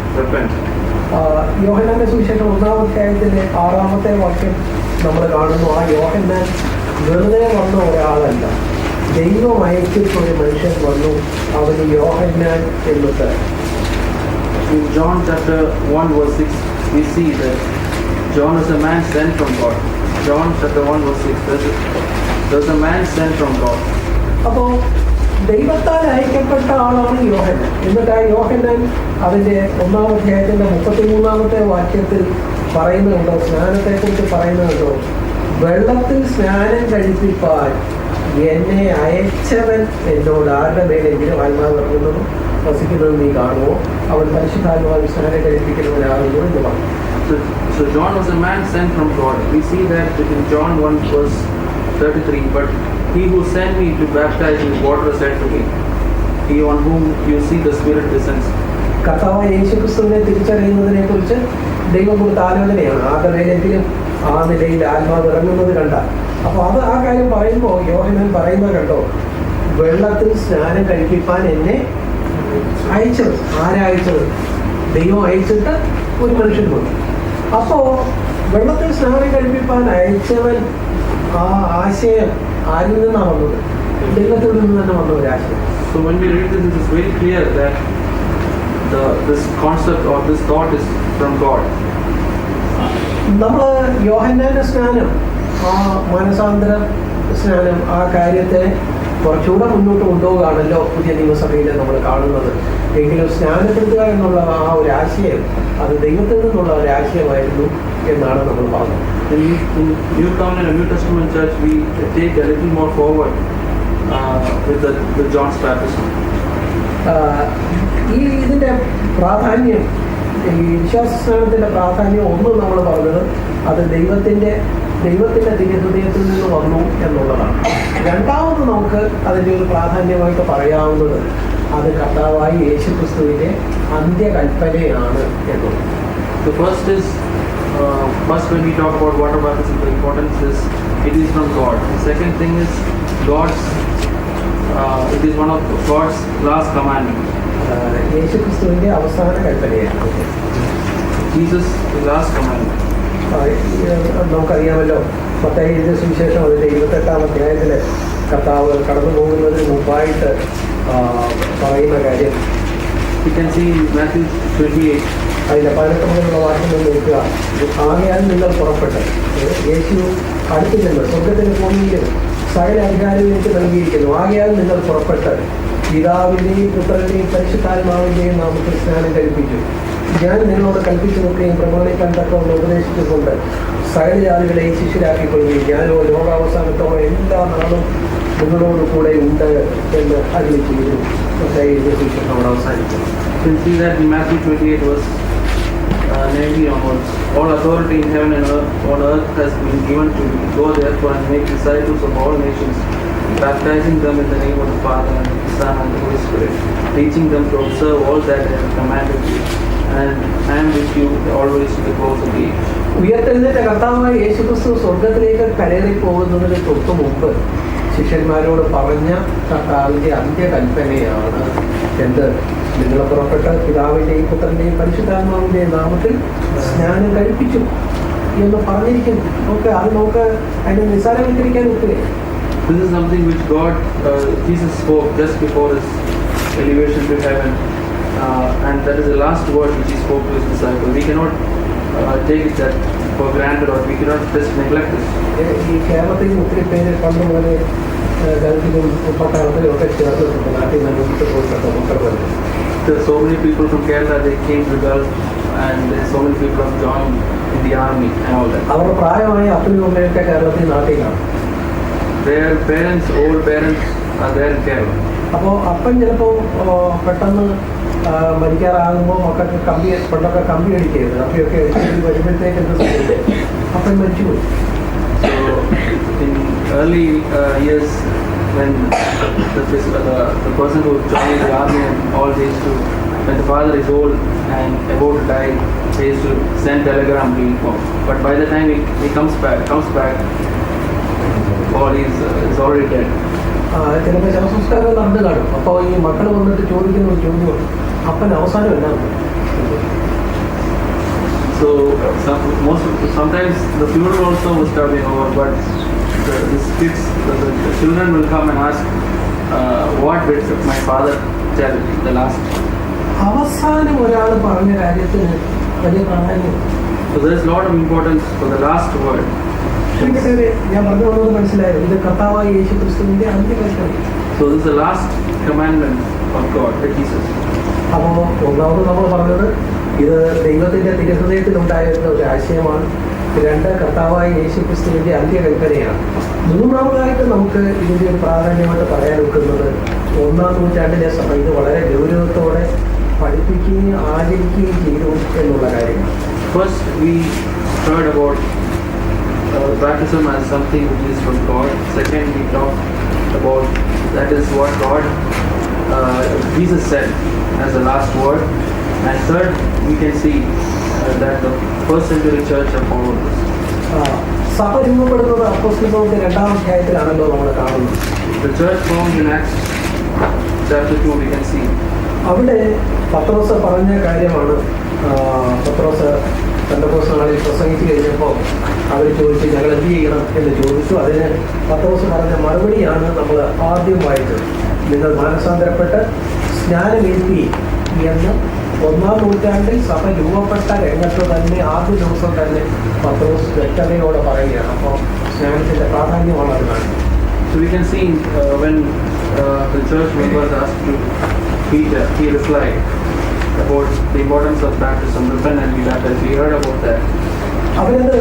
യോഹന്നാന്റെ സുവിശേഷം 1-ാം അധ്യായത്തിലെ 6-ാമത്തെ വാക്യം നമ്മൾ കാണുന്നു. ആ യോഹന്നാൻ വെറുതെ വന്ന ഒരാളല്ല, ദൈവം അയച്ചിട്ട് ഒരു മനുഷ്യൻ വന്നു, അവന് യോഹന്നാൻ എന്നിട്ട്. In John chapter 1 verse 6, we see that John is a man sent from God. John chapter 1 verse 6, there's a man sent from God. അപ്പോൾ ദൈവത്താൽ അയക്കപ്പെട്ട ആളാണ് യോഹന്നാൻ. എന്നിട്ട് ആ യോഹന്നാൻ അതിൻ്റെ 1-ാം അധ്യായത്തിൻ്റെ 33-ാമത്തെ വാക്യത്തിൽ പറയുന്നുണ്ടോ, സ്നാനത്തെക്കുറിച്ച് പറയുന്നുണ്ടോ, വെള്ളത്തിൽ സ്നാനം കഴിപ്പിപ്പാൻ എന്നെ അയച്ചവൻ എന്നോട് ആരുടെ മേലെങ്കിലും ആത്മാവ് ഇറങ്ങുന്നതും വസിക്കുന്നതും നീ കാണുമോ, അവൻ പരിശുദ്ധാത്മാവിൽ സ്നാനം കഴിപ്പിക്കുന്നവനാകുന്നു എന്ന് പറഞ്ഞു. So John was a man sent from God. We see that in John 1 verse 33, but he who sent me to baptize with water said to me, he on whom you see the Spirit descends. കർത്താവായ യേശുക്രിസ്തുവിനെ തിരിച്ചറിയുന്നതിനെ കുറിച്ച് ദൈവം കൊടുത്ത ആലോചനയാണ്. ആരുടെ മേലെങ്കിലും ആ നിലയിൽ ആത്മാവ് ഇറങ്ങുന്നത് കണ്ട. അപ്പോൾ ആ കാര്യം പറയുമ്പോൾ യോഹന്നാൻ പറയുന്നത് കണ്ടോ, വെള്ളത്തിൽ സ്നാനം കഴിപ്പിക്കാൻ എന്നെ അയച്ചത്. ആരയച്ചത്? ദൈവം അയച്ചിട്ട് ഒരു മനുഷ്യൻ വന്നു. അപ്പോൾ വെള്ളത്തിൽ സ്നാനം കഴിപ്പിക്കാൻ അയച്ചവൻ, ആ ആശയം ആരിൽ നിന്നാണ് വന്നത്? ദൈവത്തിൽ നിന്ന് തന്നെ വന്ന ഒരു ആശയം. So when we read this, it is very clear that this concept or this thought is from God. നമ്മൾ യോഹന്നാന്റെ സ്നാനം, ആ മാനസാന്തര സ്നാനം, ആ കാര്യത്തെ കുറച്ചുകൂടെ മുന്നോട്ട് കൊണ്ടുപോവുകയാണല്ലോ പുതിയ നിയമസഭയിൽ നമ്മൾ കാണുന്നത്. എങ്കിലും സ്നാനപ്പെടുത്തുക എന്നുള്ള ആ ഒരു ആശയം അത് ദൈവത്തിൽ നിന്നുള്ള ഒരു ആശയമായിരുന്നു എന്നാണ് നമ്മൾ പറഞ്ഞത്. In New Covenant and New Testament Church, we take a little more forward with John's baptism. ഇതിൻ്റെ പ്രാധാന്യം, ഈ വിശ്വാസ സ്നാനത്തിൻ്റെ പ്രാധാന്യം ഒന്ന് നമ്മൾ പറഞ്ഞത് അത് ദൈവത്തിൻ്റെ ദിവ്യഹൃദയത്തിൽ നിന്ന് വന്നു എന്നുള്ളതാണ്. രണ്ടാമത് നമുക്ക് അതിൻ്റെ ഒരു പ്രാധാന്യമായിട്ട് പറയാവുന്നത് അത് കർത്താവായി യേശുക്രിസ്തുവിൻ്റെ അന്ത്യകൽപ്പനയാണ് എന്നുള്ളത്. The first is, when we talk about water baptism, the importance is it is from God. The second thing is it is one of God's last commandments. യേശുക്രിസ്തുവിൻ്റെ അവസാന കൽപ്പനയാണ്. Jesus, the last commandment. നമുക്കറിയാമല്ലോ, മത്തായിയുടെ സുവിശേഷം അതിൻ്റെ 28-ാം അധ്യായത്തിൽ കർത്താവ് കടന്നു പോകുന്നതിന് മുമ്പായിട്ട് പറയുന്ന കാര്യം You can see Matthew 28. അതിൻ്റെ 18 മുതലുള്ള വാക്യം നോക്കുക. ആകയാൽ നിങ്ങൾ പുറപ്പെട്ട് യേശു അടുത്ത് ചെന്ന് സ്വർഗത്തിന് ഭൂമിയിലും സകല അധികാരം എനിക്ക് നൽകിയിരിക്കുന്നു. ആകയാൽ നിങ്ങൾ പുറപ്പെട്ട് പിതാവിൻ്റെയും പുത്രൻ്റെയും പരിശുദ്ധാത്മാവിൻ്റെയും നാമത്തിൽ സ്നാനം കഴിപ്പിച്ചു. ഞാൻ നിങ്ങളോട് കൽപ്പിച്ചതൊക്കെയും പ്രമാണിക്കാൻ തക്കവണ്ണം ഉപദേശിച്ചുകൊണ്ട് സകല ജാതികളെയും ശിഷ്യരാക്കിക്കൊള്ളുകയും ഞാനോ ലോകാവസാനത്തോളം എല്ലാ നാളും നിങ്ങളോട് കൂടെ ഉണ്ട് എന്ന് അരുളി ചെയ്തു. അവിടെ അവസാനിക്കുന്നു. You can see that in Matthew 28 verse 19 onwards. All authority in heaven and on earth has been given to me. Go therefore and make disciples of all nations, baptizing them in the name of the Father and the Son and the Holy Spirit, teaching them to observe all that I have commanded you. And I am with you always to the close of the age. ഉയർത്തെഴുന്നേറ്റ കർത്താവായ യേശുക്രിസ്തു സ്വർഗത്തിലേക്ക് കരേറി പോകുന്നതിന് തൊട്ട് മുമ്പ് ശിഷ്യന്മാരോട് പറഞ്ഞ കർത്താവിൻ്റെ അന്ത്യകൽപ്പനയാണ് എന്ത്? നിങ്ങൾ പുറപ്പെട്ട പിതാവിൻ്റെയും പുത്രൻ്റെയും പരിശുദ്ധാത്മാവിൻ്റെയും നാമത്തിൽ സ്നാനം കഴിപ്പിച്ചു എന്ന് പറഞ്ഞിരിക്കുന്നു. അത് നമുക്ക് അതിനെ നിസ്സാരവൽക്കരിക്കാൻ ഒക്കില്ല. This is something which Jesus spoke just before his elevation to heaven, and that is the last word which he spoke to his disciples. We cannot take it that for granted, or we cannot just neglect this. ഈ കേരളത്തിൽ ഒത്തിരി പേര് പണ്ട് പോലെ ഗൾഫിലും പട്ടാളത്തിലും ഒക്കെ ചേർന്നിട്ടുണ്ട്. നാട്ടിൽ നിന്ന് മുന്നോട്ട് പോയിട്ടുണ്ട് മക്കൾ. There are so many people from Kerala, they came to Gulf, and so many people have joined in the army and all that. അവരുടെ പ്രായമായ അപ്പനും അമ്മയൊക്കെ കേരളത്തിൽ നാട്ടിലാണ്. Their parents, old parents are there in Kerala. അപ്പോൾ അപ്പൻ ചിലപ്പോൾ പെട്ടെന്ന് മരിക്കാറാകുമ്പോൾ മക്കൾക്ക് പണ്ടൊക്കെ കമ്പി അടിക്കരുത്. കമ്പിയൊക്കെ അടിച്ച് വരുമ്പോഴത്തേക്ക് എന്ത് സംഭവിക്കും? അപ്പൻ മരിച്ചുപോയി. So in early years, when the person who joined the army and all these to, when the father is old and about to die, they used to send telegram to inform. But by the time he comes back, or is already dead. ചിലപ്പോൾ ശവസംസ്കാരം നടന്നു കാണും. അപ്പോൾ ഈ മക്കൾ വന്നിട്ട് ചോദിക്കുന്ന ഒരു ചോദ്യമാണ്, അപ്പൻ അവസാനം എന്നാണ്? So sometimes the funeral also was coming over, but the children will come and ask, what did my father tell the last? അവസാനം ഒരാൾ പറഞ്ഞ കാര്യത്തിന് വലിയ പ്രാധാന്യം. So there is a lot of importance for the last word. ഞാൻ പറഞ്ഞു വന്നത് മനസ്സിലായോ? ഇത് കർത്താവായ യേശുക്രിസ്തുവിന്റെ അന്ത്യകൽപ്പന. So this is the last commandment of God, that Jesus. അപ്പോൾ ഒന്നാമത് നമ്മൾ പറഞ്ഞത് ഇത് ദൈവത്തിന്റെ തിരുഹൃദയത്തിലുണ്ടായിരുന്ന ഒരു ആശയമാണ്. രണ്ട്, കർത്താവായ യേശുക്രിസ്തുവിന്റെ അന്ത്യകൽപ്പനയാണ്. മൂന്നാമതായിട്ട് നമുക്ക് ഇതിന്റെ ഒരു പ്രാധാന്യമായിട്ട് പറയാൻ വെക്കുന്നത് 1-ാം നൂറ്റാണ്ടിലെ സഭ ഇത് വളരെ ഗൗരവത്തോടെ പഠിപ്പിക്കുകയും ആചരിക്കുകയും ചെയ്തു എന്നുള്ള കാര്യമാണ്. First, we heard about baptism as something which is from God. Second, we talked about that is what God, Jesus said as the last word. And third, we can see that the first century church have followed this. സഭ രൂപപ്പെടുന്നത് അപ്പോസ്തലപ്രവൃത്തി 2-ാം അധ്യായത്തിലാണല്ലോ നമ്മൾ കാണുന്നത്. The church formed in Acts chapter 2, we can see. അവിടെ പത്രോസ് പറഞ്ഞ കാര്യമാണ്. പത്രോസ് പെന്തക്കോസ്ത് നാളിൽ പ്രസംഗിച്ചു കഴിഞ്ഞപ്പോൾ അവർ ചോദിച്ചു, ഞങ്ങൾ എന്ത് ചെയ്യണം എന്ന് ചോദിച്ചു. അതിന് പത്രോസ് പറഞ്ഞ മറുപടിയാണ് നമ്മൾ ആദ്യം വായിച്ചത്. നിങ്ങൾ മാനസാന്തരപ്പെട്ട് സ്നാനമേൽപ്പി എന്ന് 1-ാം നൂറ്റാണ്ടിൽ സഭ രൂപപ്പെട്ട രംഗത്ത് തന്നെ ആദ്യ ദിവസം തന്നെ പത്രോസ് വ്യക്തതയോടെ പറയുകയാണ്. അപ്പോൾ സ്നാനത്തിൻ്റെ പ്രാധാന്യമാണ് അത് കാണുന്നത്. So we can see when the church members asked to Peter, he replied about the importance of baptism, repent and be baptized. We heard about that. അവരത്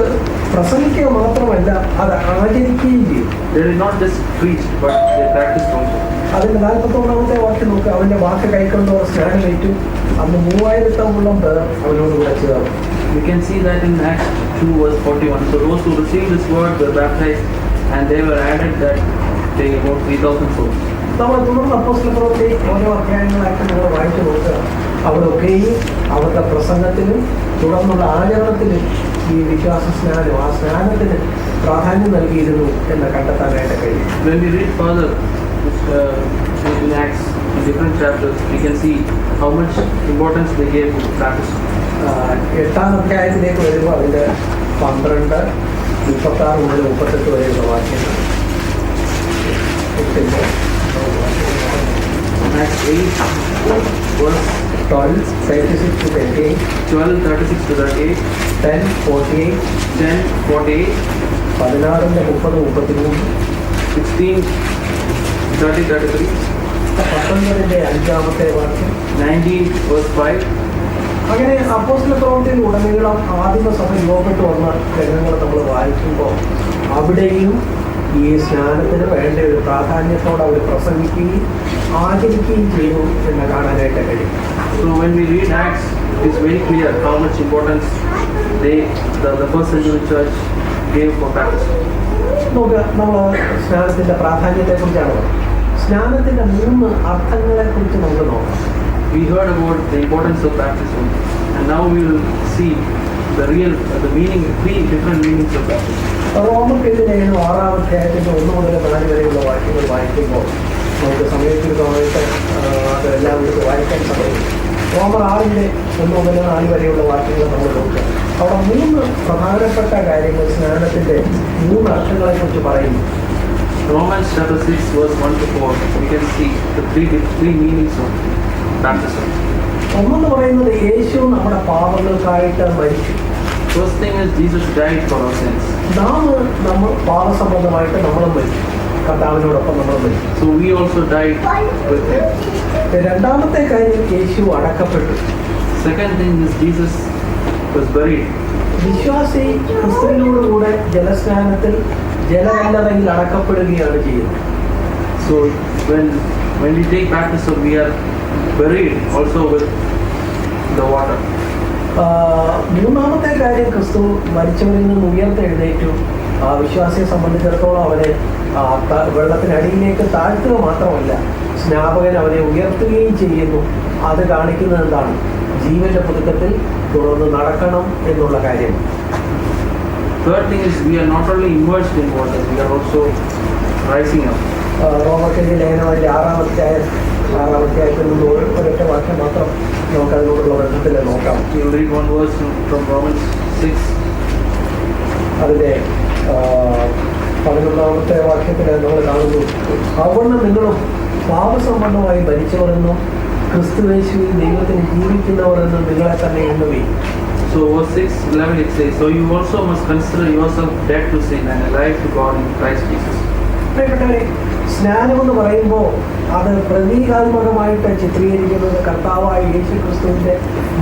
പ്രസംഗിക്കുക മാത്രമല്ല, അത് ആചരിക്കുകയും ചെയ്യും. They did not just preach, but they practiced also. അതിന്റെ 41-ാമത്തെ വാക്യം നോക്കുക. അവന്റെ വാക്ക് കൈക്കൊണ്ടവർ സ്നാനമേറ്റു. അന്ന് 3000-ഓളം പേർ അവനോട് കൂടെ ചേർന്നു. We can see that in Acts 2 verse 41. So those who received this word were baptized, and they were added that day about 3,000 souls. നമ്മൾ തുടർന്ന് അപ്പോസ്തലപ്രവൃത്തി ഓരോ അധ്യായങ്ങളായിട്ട് നമ്മൾ വായിച്ചു നോക്കുക. അവിടെയൊക്കെയും അവരുടെ പ്രസംഗത്തിനും തുടർന്നുള്ള ആചരണത്തിനും ഈ വിശ്വാസ സ്നാനം, ആ സ്നാനത്തിന് പ്രാധാന്യം നൽകിയിരുന്നു എന്ന് കണ്ടെത്താനായിട്ട് കഴിയും. When we read further in Acts, in different chapters, we can see how much importance they gave to practice. 8-ാം അധ്യായത്തിലേക്ക് വരുമ്പോൾ അതിൻ്റെ 12, 36 മുതൽ 38 വരെയുള്ള വാക്യങ്ങൾ. Acts 8 verse 12, 36 to 38, 12, 36 to 38, 10, 48, 10, 48, 16-ന്റെ 30, 33, 16, 30, 33, 19-ന്റെ 5-ാമത്തെ വാക്യം, 19 verse 5. അങ്ങനെ അപ്പോസ്തലപ്രവൃത്തിയിൽ ഉടനീളം ആദിമസഭ രൂപപ്പെട്ടു വന്ന രംഗങ്ങൾ നമ്മൾ വായിക്കുമ്പോൾ അവിടെയും ഈ സ്നാനത്തിന് വേണ്ട ഒരു പ്രാധാന്യത്തോടെ അവർ പ്രസംഗിക്കുകയും ആചരിക്കുകയും ചെയ്തു എന്ന് കാണാനായിട്ട് കഴിയും. So when we read Acts, it is very clear how much importance the first century church gave for baptism. നമുക്ക് നമ്മൾ സ്നാനത്തിൻ്റെ പ്രാധാന്യത്തെക്കുറിച്ചാണ് പറയുന്നത്. സ്നാനത്തിൻ്റെ 3 അർത്ഥങ്ങളെക്കുറിച്ച് നമുക്ക് നോക്കാം. We heard about the importance of baptism, and now we will see the meaning, 3 different meanings of baptism. റോമർക്കെതിരെ 6-ാം അധ്യായത്തിൻ്റെ 1 മുതൽ 4 വരെയുള്ള വാക്യങ്ങൾ വായിക്കുമ്പോൾ നമുക്ക് സമയത്തിനൊക്കെ അതെല്ലാം എടുത്ത് വായിക്കാൻ സമയം. റോമർ 6-ന്റെ 1 മുതൽ 4 വരെയുള്ള വാക്യങ്ങൾ നമ്മൾ നോക്കുക. അവിടെ 3 പ്രധാനപ്പെട്ട കാര്യങ്ങൾ സ്നാനത്തിൻ്റെ 3 അർത്ഥങ്ങളെക്കുറിച്ച് പറയുന്നു. Romans chapter 6 verse 1 to 4, we can see the three meanings of baptism. ഒന്നെന്ന് പറയുന്നത് യേശു നമ്മുടെ പാപങ്ങൾക്കായിട്ട് മരിച്ചു. First thing is Jesus died for our sins. നമ്മൾ പാപസംബന്ധമായിട്ട് നമ്മളും മരിച്ചു, കർത്താവിനോടൊപ്പം നമ്മൾ മരിച്ചു. So we also died with him. രണ്ടാമത്തെ കാര്യം, യേശു അടക്കപ്പെട്ടു. Second thing is Jesus was buried. വിശ്വാസി ക്രിസ്തുവിനോടുകൂടെ ജലസ്നാനത്തിൽ ജലകല്ലറയിൽ അടക്കപ്പെടുകയാണ് ചെയ്യുന്നത്. So when we take baptism, we are buried also with the water. മൂന്നാമത്തെ കാര്യം, ക്രിസ്തു മരിച്ചവരിൽ നിന്ന് ഉയർത്തെഴുന്നേറ്റു. വിശ്വാസിയെ സംബന്ധിച്ചിടത്തോളം അവനെ വെള്ളത്തിനടിയിലേക്ക് താഴ്ത്തുക മാത്രമല്ല, സ്നാപകൻ അവനെ ഉയർത്തുകയും ചെയ്യുന്നു. അത് കാണിക്കുന്നത് എന്താണ്? ജീവന്റെ പുതുക്കത്തിൽ തുടർന്ന് നടക്കണം എന്നുള്ള കാര്യം. Third thing is we are not only immersed in water, we are also rising up. റോമർക്കെതിരെ ലേഖനത്തിന്റെ 6-ാം അധ്യായത്തിൽ നിന്ന് ഒരൊറ്റ വാക്യം മാത്രം നമുക്ക് അതിനോടുള്ള ബന്ധത്തിൽ നോക്കാം. You will read one verse from Romans 6. അതിൻ്റെ 11-ാമത്തെ വാക്യത്തിൽ നമ്മൾ കാണുന്നു, അതുകൊണ്ട് നിങ്ങളും പാപസംബന്ധമായി മരിച്ചവരെന്നും ക്രിസ്തുയേശുവിൽ ദൈവത്തിന് ജീവിക്കുന്നവരെന്നും നിങ്ങളെ തന്നെ എണ്ണുകയും. So verse 6:11 it says, so you also must consider yourself dead to sin and alive to God in Christ Jesus. പ്രിയപ്പെട്ടവരെ, സ്നാനമെന്ന് പറയുമ്പോൾ അത് പ്രതീകാത്മകമായിട്ട് ചിത്രീകരിക്കുന്നത് കർത്താവായ യേശു ക്രിസ്തുവിൻ്റെ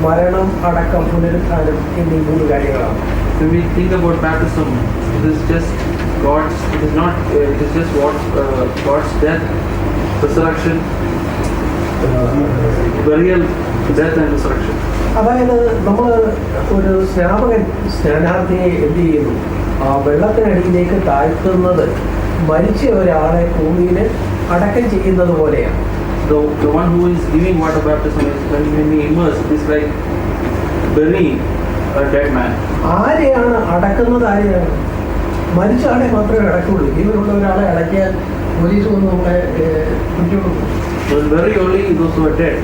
മരണം, അടക്കം, പുനരുത്ഥാനം എന്നീ 3 കാര്യങ്ങളാണ്. When we think about baptism, it is just God's death, resurrection, burial, death and resurrection. അതായത് നമ്മൾ ഒരു സ്നാനാർത്ഥിയെ എന്ത് ചെയ്യുന്നു? ആ വെള്ളത്തിനടിയിലേക്ക് താഴ്ത്തുന്നത് മരിച്ച ഒരാളെ ഭൂമിയിൽ അടക്കം ചെയ്യുന്നത് പോലെയാണ്. The one who is giving water baptism is when we immerse, it is like burying a dead man. ആരെയാണ് അടക്കുന്നത്? ആരെയാണ്? മരിച്ച ആളെ മാത്രമേ അടക്കുള്ളൂ. ജീവനുള്ള ഒരാളെ അടക്കിയാൽ പോലീസ് വന്ന് നമ്മളെ പിടിച്ചോളൂ. Very only those who are dead,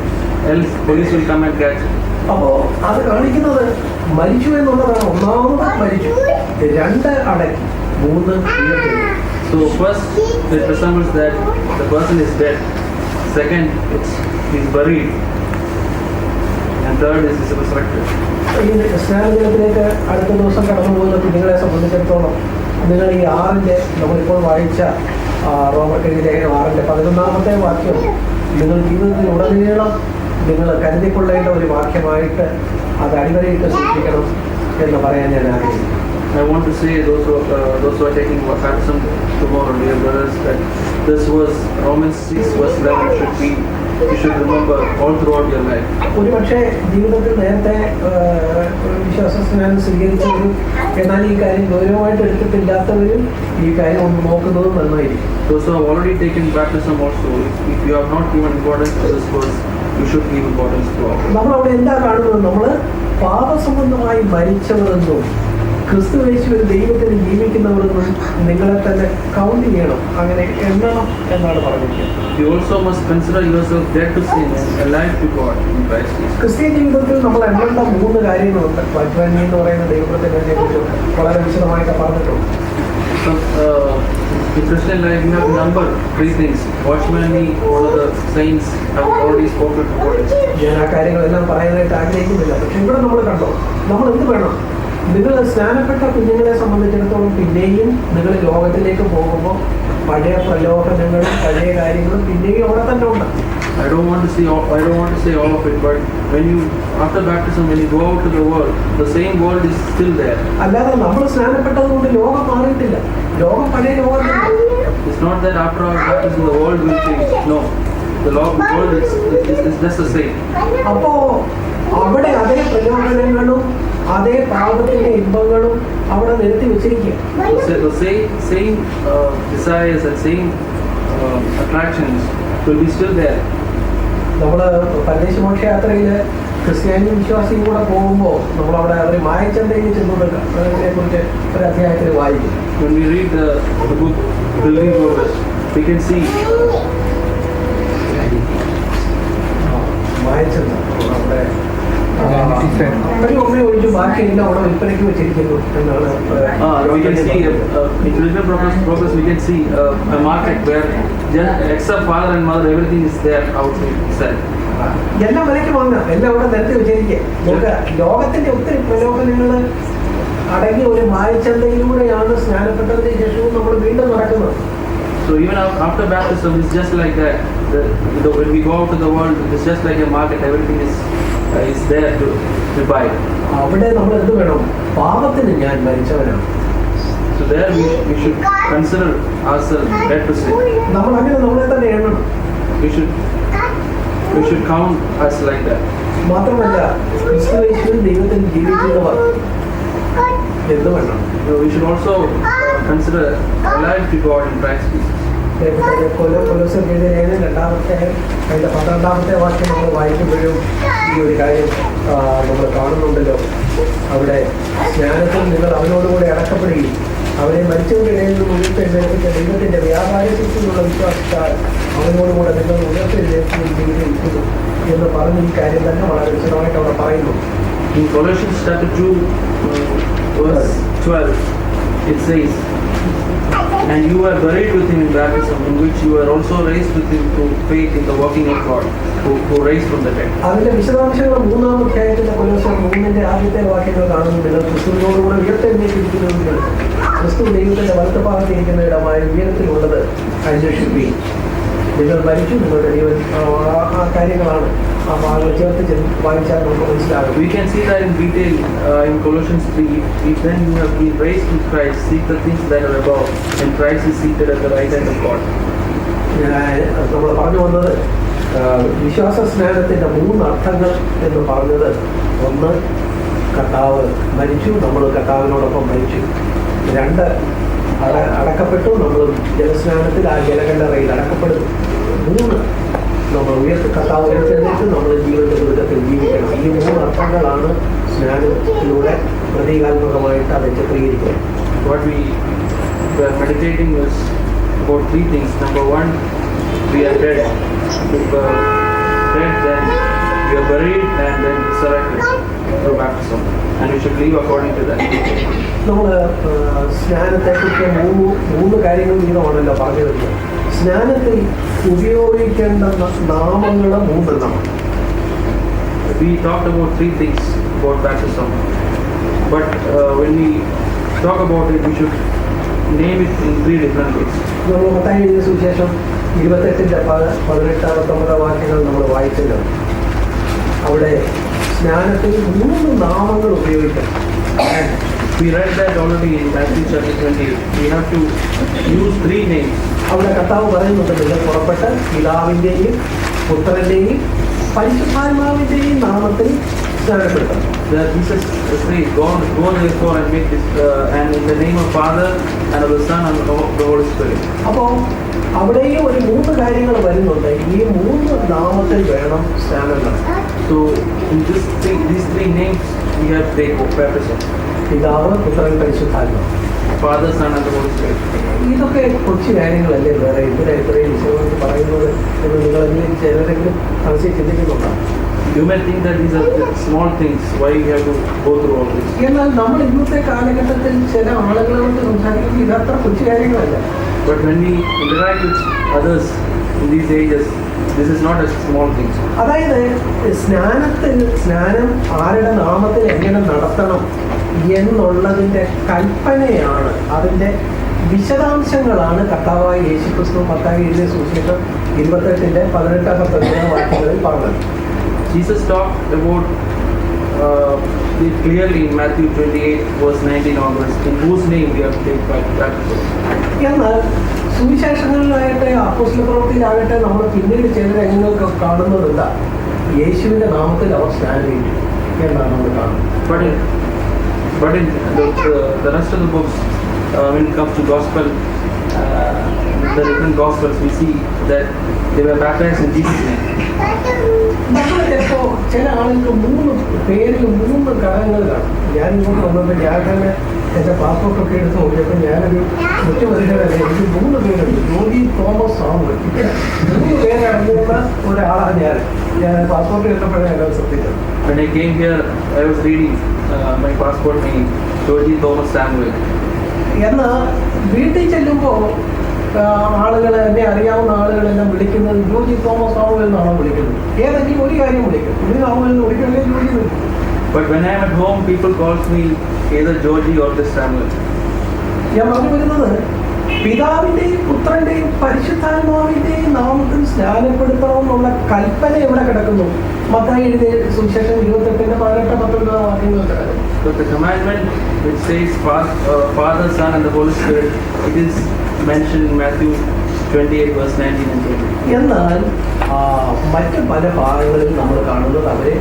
else police will come and catch. അപ്പോൾ അത് കാണിക്കുന്നത് മരിച്ചു എന്നുള്ളതാണ്. ഒന്നാമത് മരിച്ചു, 2 അടക്കി, 3 ഉയർത്തെഴുന്നേറ്റു. So first it resembles that the person is dead. Second, he's buried. And third is he's resurrected. ഈ സ്നാനദിനത്തിലേക്ക് അടുത്ത ദിവസം കടന്നു പോകുന്ന കുഞ്ഞുങ്ങളെ സംബന്ധിച്ചിടത്തോളം നിങ്ങൾ ഈ 6-ന്റെ നമ്മളിപ്പോൾ വായിച്ച റോമർക്കെഴുതിയ ലേഖനം 6:11 വാക്യം നിങ്ങൾ ജീവിതത്തിൽ ഉടനീളം നിങ്ങൾ കരുതിക്കൊള്ളേണ്ട ഒരു വാക്യമായിട്ട് അത് അടിവരയിട്ട് സൂക്ഷിക്കണം എന്ന് പറയാൻ ഞാൻ ആഗ്രഹിക്കുന്നു. I want to say those who are taking baptism tomorrow, dear brothers, that this was Romans 6:11 you should remember all throughout your life. ഒരു പക്ഷേ ജീവിതത്തിൽ നേരത്തെ വിശ്വാസസ്നാനം സ്വീകരിച്ചവരും എന്നാൽ ഈ കാര്യം ഗൗരവമായിട്ട് എടുത്തിട്ടില്ലാത്തവരും ഈ കാര്യം ഒന്ന് നോക്കുന്നതും നന്നായിരിക്കും. Those who have already taken baptism also, if you have not given importance to this verse, you should give importance to all. നമ്മളവിടെ എന്താ കാണുന്നത്? നമ്മൾ പാപസംബന്ധമായി മരിച്ചവരെന്നും ക്രിസ്തു യേശുവിൽ ദൈവത്തിന് ജീവിക്കുന്നവരെന്നും നിങ്ങളെ തന്നെ കൗണ്ട് ചെയ്യണം, അങ്ങനെ എണ്ണണം എന്നാണ് പറഞ്ഞിരിക്കുന്നത്. You also must consider yourself dead to sin and alive to God in Christ Jesus. Christian ജീവിതത്തിൽ നമ്മൾ എണ്ണേണ്ട 3 കാര്യങ്ങളുണ്ട്. വാഗ്വാനി എന്ന് പറയുന്ന ദൈവപ്രതിനെ കുറിച്ച് വളരെ വിശദമായിട്ട് പറഞ്ഞിട്ടുണ്ട്. So, in Christian life, you have to number 3 things. Watchmanly, one of the saints have already spoken about it. ഞാൻ ആ കാര്യങ്ങളെല്ലാം പറയാനായിട്ട് ആഗ്രഹിക്കുന്നില്ല. പക്ഷെ ഇവിടെ നമ്മൾ കണ്ടോ, നമ്മൾ എന്ത് വേണം? നിങ്ങൾ സ്നാനപ്പെട്ട കുഞ്ഞുങ്ങളെ സംബന്ധിച്ചിടത്തോളം പിന്നെയും നിങ്ങൾ ലോകത്തിലേക്ക് പോകുമ്പോൾ പഴയ പ്രലോഭനങ്ങളും പഴയ കാര്യങ്ങളും പിന്നെയും അവിടെ തന്നെ ഉണ്ട്. I don't want to say all of it, but when you, after baptism, when you go out to the world, the same world is still there. അല്ലാതെ നമ്മൾ സ്നാനപ്പെട്ടത് കൊണ്ട് ലോകം മാറിയിട്ടില്ല. ലോകം പഴയ ലോകം തന്നെ. It's not that after our baptism the world will change. No, the world is just the same. അപ്പോ അവിടെ അതേ പ്രലോഭനങ്ങളും അതേ പാപത്തിന്റെ ഇമ്പങ്ങളും അവിടെ നിരത്തി വെച്ചിരിക്കുക. The same desires and same attractions will be still there. നമ്മൾ പരദേശമോക്ഷ യാത്രയിൽ ക്രിസ്ത്യാനി വിശ്വാസിയും കൂടെ പോകുമ്പോൾ നമ്മളവിടെ അവർ മായച്ചന്തയിൽ ചെന്നുകൊടുക്കുക. അതിനെ കുറിച്ച് ഒരു അധ്യായത്തിൽ വായിക്കും. When we read the book Building Progress, we can see മായച്ചന്ത അവിടെ ഒഴിച്ച് ബാക്കിയെല്ലാം അവിടെ വിൽപ്പനയ്ക്ക് വെച്ചിരിക്കുന്നു എന്നാണ്. we can see in Building Progress we can see a market where except father and mother everything is there outside. എല്ലാം വിലയ്ക്ക് വാങ്ങാം, എല്ലാം അവിടെ നിരത്തി വെച്ചിരിക്കുക. നമുക്ക് ലോകത്തിന്റെ ഒത്തിരി പ്രലോഭനങ്ങൾ അടങ്ങിയ ഒരു മായച്ചന്തയിലൂടെയാണ് സ്നാനപ്പെട്ടതിന് ശേഷവും നമ്മൾ വീണ്ടും നടക്കുന്നത്. So even after baptism, it's just like that. When we go out to the world, it's just like a market. Everything is there to buy. അവിടെ നമ്മൾ എന്ത് വേണം? പാപത്തിന് ഞാൻ മരിച്ചവനാണ്. So there we should consider ourselves dead to sin. നമ്മൾ അങ്ങനെ നമ്മളെ തന്നെ എണ്ണണം. We should count us like that. മാത്രമല്ല ക്രിസ്തു യേശുവിൽ ദൈവത്തിൽ ജീവിക്കുന്നവർ എന്ത് വേണം? We should also consider alive to God in Christ Jesus. കൊലോസ്യർ എഴുതിയ ലേഖനം 12-ാമത്തെ വാക്യം നമ്മൾ വായിക്കുമ്പോഴും ഈ ഒരു കാര്യം നമ്മൾ കാണുന്നുണ്ടല്ലോ. അവിടെ സ്നാനത്തിൽ നിങ്ങൾ അവനോടുകൂടെ അടക്കപ്പെടുകയും അവരെ മരിച്ചവരുടെ ഇടയിൽ നിന്ന് ഉയർത്തെഴുന്നേൽപ്പിച്ച ദൈവത്തിന്റെ വ്യാപാരശക്തിയുള്ള വിശ്വാസത്താൽ അവനോടുകൂടെ നിങ്ങൾ ഉയർത്തെഴുന്നേൽക്കുകയും ചെയ്തിരിക്കുന്നു എന്ന് പറഞ്ഞ് ഈ കാര്യം തന്നെ വളരെ വിശദമായിട്ട് അവിടെ പറയുന്നു. In Colossians chapter 2 verse 12 it says, and you were buried with him in baptism, in which you were also raised with him through faith in the working of God who raised from the dead. അതിന്റെ വിശദാംശങ്ങൾ 3-ാം അധ്യായത്തിലെ കൊലോസ്യർ 3-ന്റെ ആദ്യത്തെ വാക്യങ്ങൾ കാണുന്നു. നിങ്ങൾ ക്രിസ്തുവിനോടുകൂടെ ഉയർത്തെഴുന്നേറ്റിരിക്കുന്നവർ ക്രിസ്തു ദൈവത്തിന്റെ വലത്തുഭാഗത്തിരിക്കുന്ന ഇടമായ ഉയരത്തിലുള്ളത് അന്വേഷിക്കുകയും നിങ്ങൾ മരിച്ചു, നിങ്ങളുടെ ജീവൻ ആ കാര്യങ്ങളാണ് ആ ഭാഗങ്ങൾ ചേർത്ത് വായിച്ചാൽ നമുക്ക് മനസ്സിലാകും. We can see that in detail in Colossians 3. If then you have been raised with Christ, seek the things that are above, and Christ is seated at the right hand of God. നമ്മൾ പറഞ്ഞു വന്നത് വിശ്വാസ സ്നാനത്തിന്റെ 3 അർത്ഥങ്ങൾ എന്ന് പറഞ്ഞത്, ഒന്ന് കർത്താവ് മരിച്ചു, നമ്മൾ കർത്താവിനോടൊപ്പം മരിച്ചു. 2 അടക്കപ്പെട്ടു, നമ്മൾ ജലസ്നാനത്തിൽ ആ ജലകണ്ടറയിൽ അടക്കപ്പെടുന്നു. 3 നമ്മൾ കർത്താവ് ഉയർത്തെഴുന്നേറ്റ് നമ്മൾ ജീവിതത്തിന്റെ ദുരിതത്തിൽ ജീവിക്കണം. ഈ 3 അർത്ഥങ്ങളാണ് സ്നാനത്തിലൂടെ പ്രതീകാത്മകമായിട്ട് അത് ചിത്രീകരിക്കുന്നത്. What we were meditating was about 3 things. Number 1, we are dead. If dead, then we are buried and then resurrected through baptism, and we should live according to that. നമ്മൾ സ്നാനത്തെക്കുറിച്ച് 3 കാര്യങ്ങൾ വീതമാണല്ലോ പറഞ്ഞു വരുന്നത്. സ്നാനത്തിൽ ഉപയോഗിക്കേണ്ട നാമങ്ങൾ 3 എണ്ണമാണ്. We talked about 3 things about baptism, but when we talk about it, we should name it in 3 different ways. നമ്മൾ മത്തായി എഴുതിയ സുവിശേഷം 28-19 വാക്യങ്ങൾ നമ്മൾ വായിച്ചല്ലോ. അവിടെ സ്നാനത്തിൽ 3 നാമങ്ങൾ ഉപയോഗിക്കണം. We read that already in Matthew chapter 28. We have to use 3 names. അവിടെ കർത്താവ് പറയുന്നുണ്ടല്ലോ, പുറപ്പെട്ട് പിതാവിൻ്റെയും പുത്രൻ്റെയും പരിശുദ്ധാത്മാവിൻ്റെയും നാമത്തിൽ സ്നാനപ്പെടുത്തണം. That Jesus says, go therefore and make this, and in the name of Father and of the Son and of the Holy Spirit. അപ്പോൾ അവിടെയും ഒരു 3 കാര്യങ്ങൾ വരുന്നുണ്ട്. ഈ 3 നാമത്തിൽ വേണം സ്നാനങ്ങൾ. So in these 3 names we have to take baptism. പിതാവ്, പുത്രൻ, പരിശുദ്ധാത്മാവ്. Father, Son and the Holy Spirit. ഇതൊക്കെ കൊച്ചു കാര്യങ്ങളല്ലേ, വേറെ എന്തിനാ ഇത്രയും വിഷയമായിട്ട് പറയുന്നത് എന്ന് നിങ്ങളെങ്കിലും ചിലരെങ്കിലും മനസ്സിൽ ചിന്തിക്കുന്നുണ്ടാവും. You may think that these are small things, why we have to go through all this. എന്നാൽ നമ്മൾ ഇന്നത്തെ കാലഘട്ടത്തിൽ ചില ആളുകളോട് സംസാരിക്കുമ്പോൾ ഇതത്ര കൊച്ചു കാര്യങ്ങളല്ല. But when we interact with others in these ages, this is not a small thing. അതായത് സ്നാനം ആരുടെ നാമത്തിൽ എങ്ങനെ നടത്തണം എന്നുള്ളതിൻ്റെ കൽപ്പനയാണ്, അതിൻ്റെ വിശദാംശങ്ങളാണ് കർത്താവായ യേശുക്രിസ്തു മത്തായി എഴുതിയ സുവിശേഷം 28-18 വാക്യങ്ങളിൽ പറഞ്ഞത്. Jesus talked about it clearly in Matthew 28 verse 19 onwards, in whose name we have to take baptism. എന്നാൽ സുവിശേഷങ്ങളിലാകട്ടെ അപ്പോസ്തല പ്രവൃത്തിയിലാകട്ടെ നമ്മൾ പിന്നീട് ചില രംഗങ്ങൾക്ക് കാണുന്നത് എന്താ, യേശുവിൻ്റെ നാമത്തിൽ അവർ സ്നാനം ചെയ്തു എന്നാണ് നമ്മൾ കാണുന്നത്. But in the rest of the books, when it comes to gospel, the different gospels, we see that they were baptized in Jesus' name. നമ്മൾ ചിലപ്പോൾ ചില ആളുകൾക്ക് 3 പേരിൽ 3 ഘടകങ്ങൾ കാണും. ഞാൻ ഇങ്ങോട്ട് വന്നപ്പോൾ ഞാൻ തന്നെ എൻ്റെ പാസ്പോർട്ടൊക്കെ എടുത്ത് നോക്കിയപ്പോൾ ഞാനൊരു മുറ്റുമതിലല്ല, എനിക്ക് 3 പേരുണ്ട്. ജോജി തോമസ് സാമുവൽ, 3 പേരടങ്ങുന്ന ഒരാളാണ് ഞാൻ പാസ്പോർട്ട് എടുത്തപ്പോഴേ എല്ലാം ശ്രദ്ധിച്ചത്. When I came here, I was reading my passport name, Georgie Thomas Samuel. എന്നാൽ വീട്ടിൽ ചെല്ലുമ്പോൾ ആളുകൾ, എന്നെ അറിയാവുന്ന ആളുകളെല്ലാം വിളിക്കുന്നത് ജോജി തോമസ് സാമുവൽ എന്നാണോ വിളിക്കുന്നത്. ഏതെങ്കിലും ഒരു കാര്യം വിളിക്കും, ഇത് സാമുവൽ എന്ന് വിളിക്കണമെങ്കിൽ ജോജി വിളിക്കും. But when I am at home, people calls me either Georgie or this Samuel. ഞാൻ പറഞ്ഞു വരുന്നത്, പിതാവിൻ്റെയും പുത്രൻ്റെയും പരിശുദ്ധാത്മാവിൻ്റെയും നാമത്തിൽ സ്നാനപ്പെടുത്തണം എന്നുള്ള കൽപ്പന എവിടെ കിടക്കുന്നു? മത്തായി എഴുതിയ സുവിശേഷം 28-18 വാക്യങ്ങൾ കിടക്കുന്നു. So the commandment which says Father, Son and the Holy Spirit, it is mentioned in Matthew 28 verse 19 and 20. എന്നാൽ മറ്റ് പല ഭാഗങ്ങളിൽ നമ്മൾ കാണുന്നത് അവരെ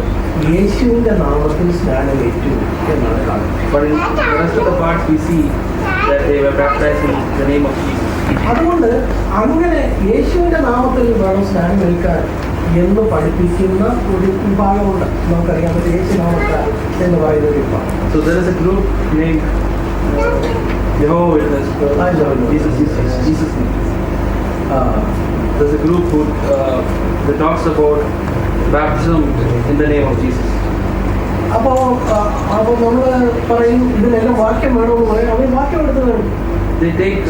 യേശുവിൻ്റെ നാമത്തിൽ സ്നാനമേറ്റു എന്നാണ് കാണുന്നത്. But in the rest of the parts we see that they were baptized in the name of Jesus. അതുകൊണ്ട് അങ്ങനെ യേശുവിൻ്റെ നാമത്തിൽ വേണം സ്നാനമേൽക്കാൻ എന്ന് പഠിപ്പിക്കുന്ന ഒരു വിഭാഗമുണ്ട്. നമുക്കറിയാം, യേശു നാമക്കാർ എന്ന് പറയുന്ന ഒരു വിഭാഗം. So there is a group named Jehovah Witness, Jesus name. There's a group who that talks about baptism in the name of Jesus. അപ്പോൾ നമ്മൾ പറയും ഇതിനെല്ലാം വാക്യം വേണമെന്ന് പറയും. അവർ വാക്യം എടുത്ത് വേണം. They take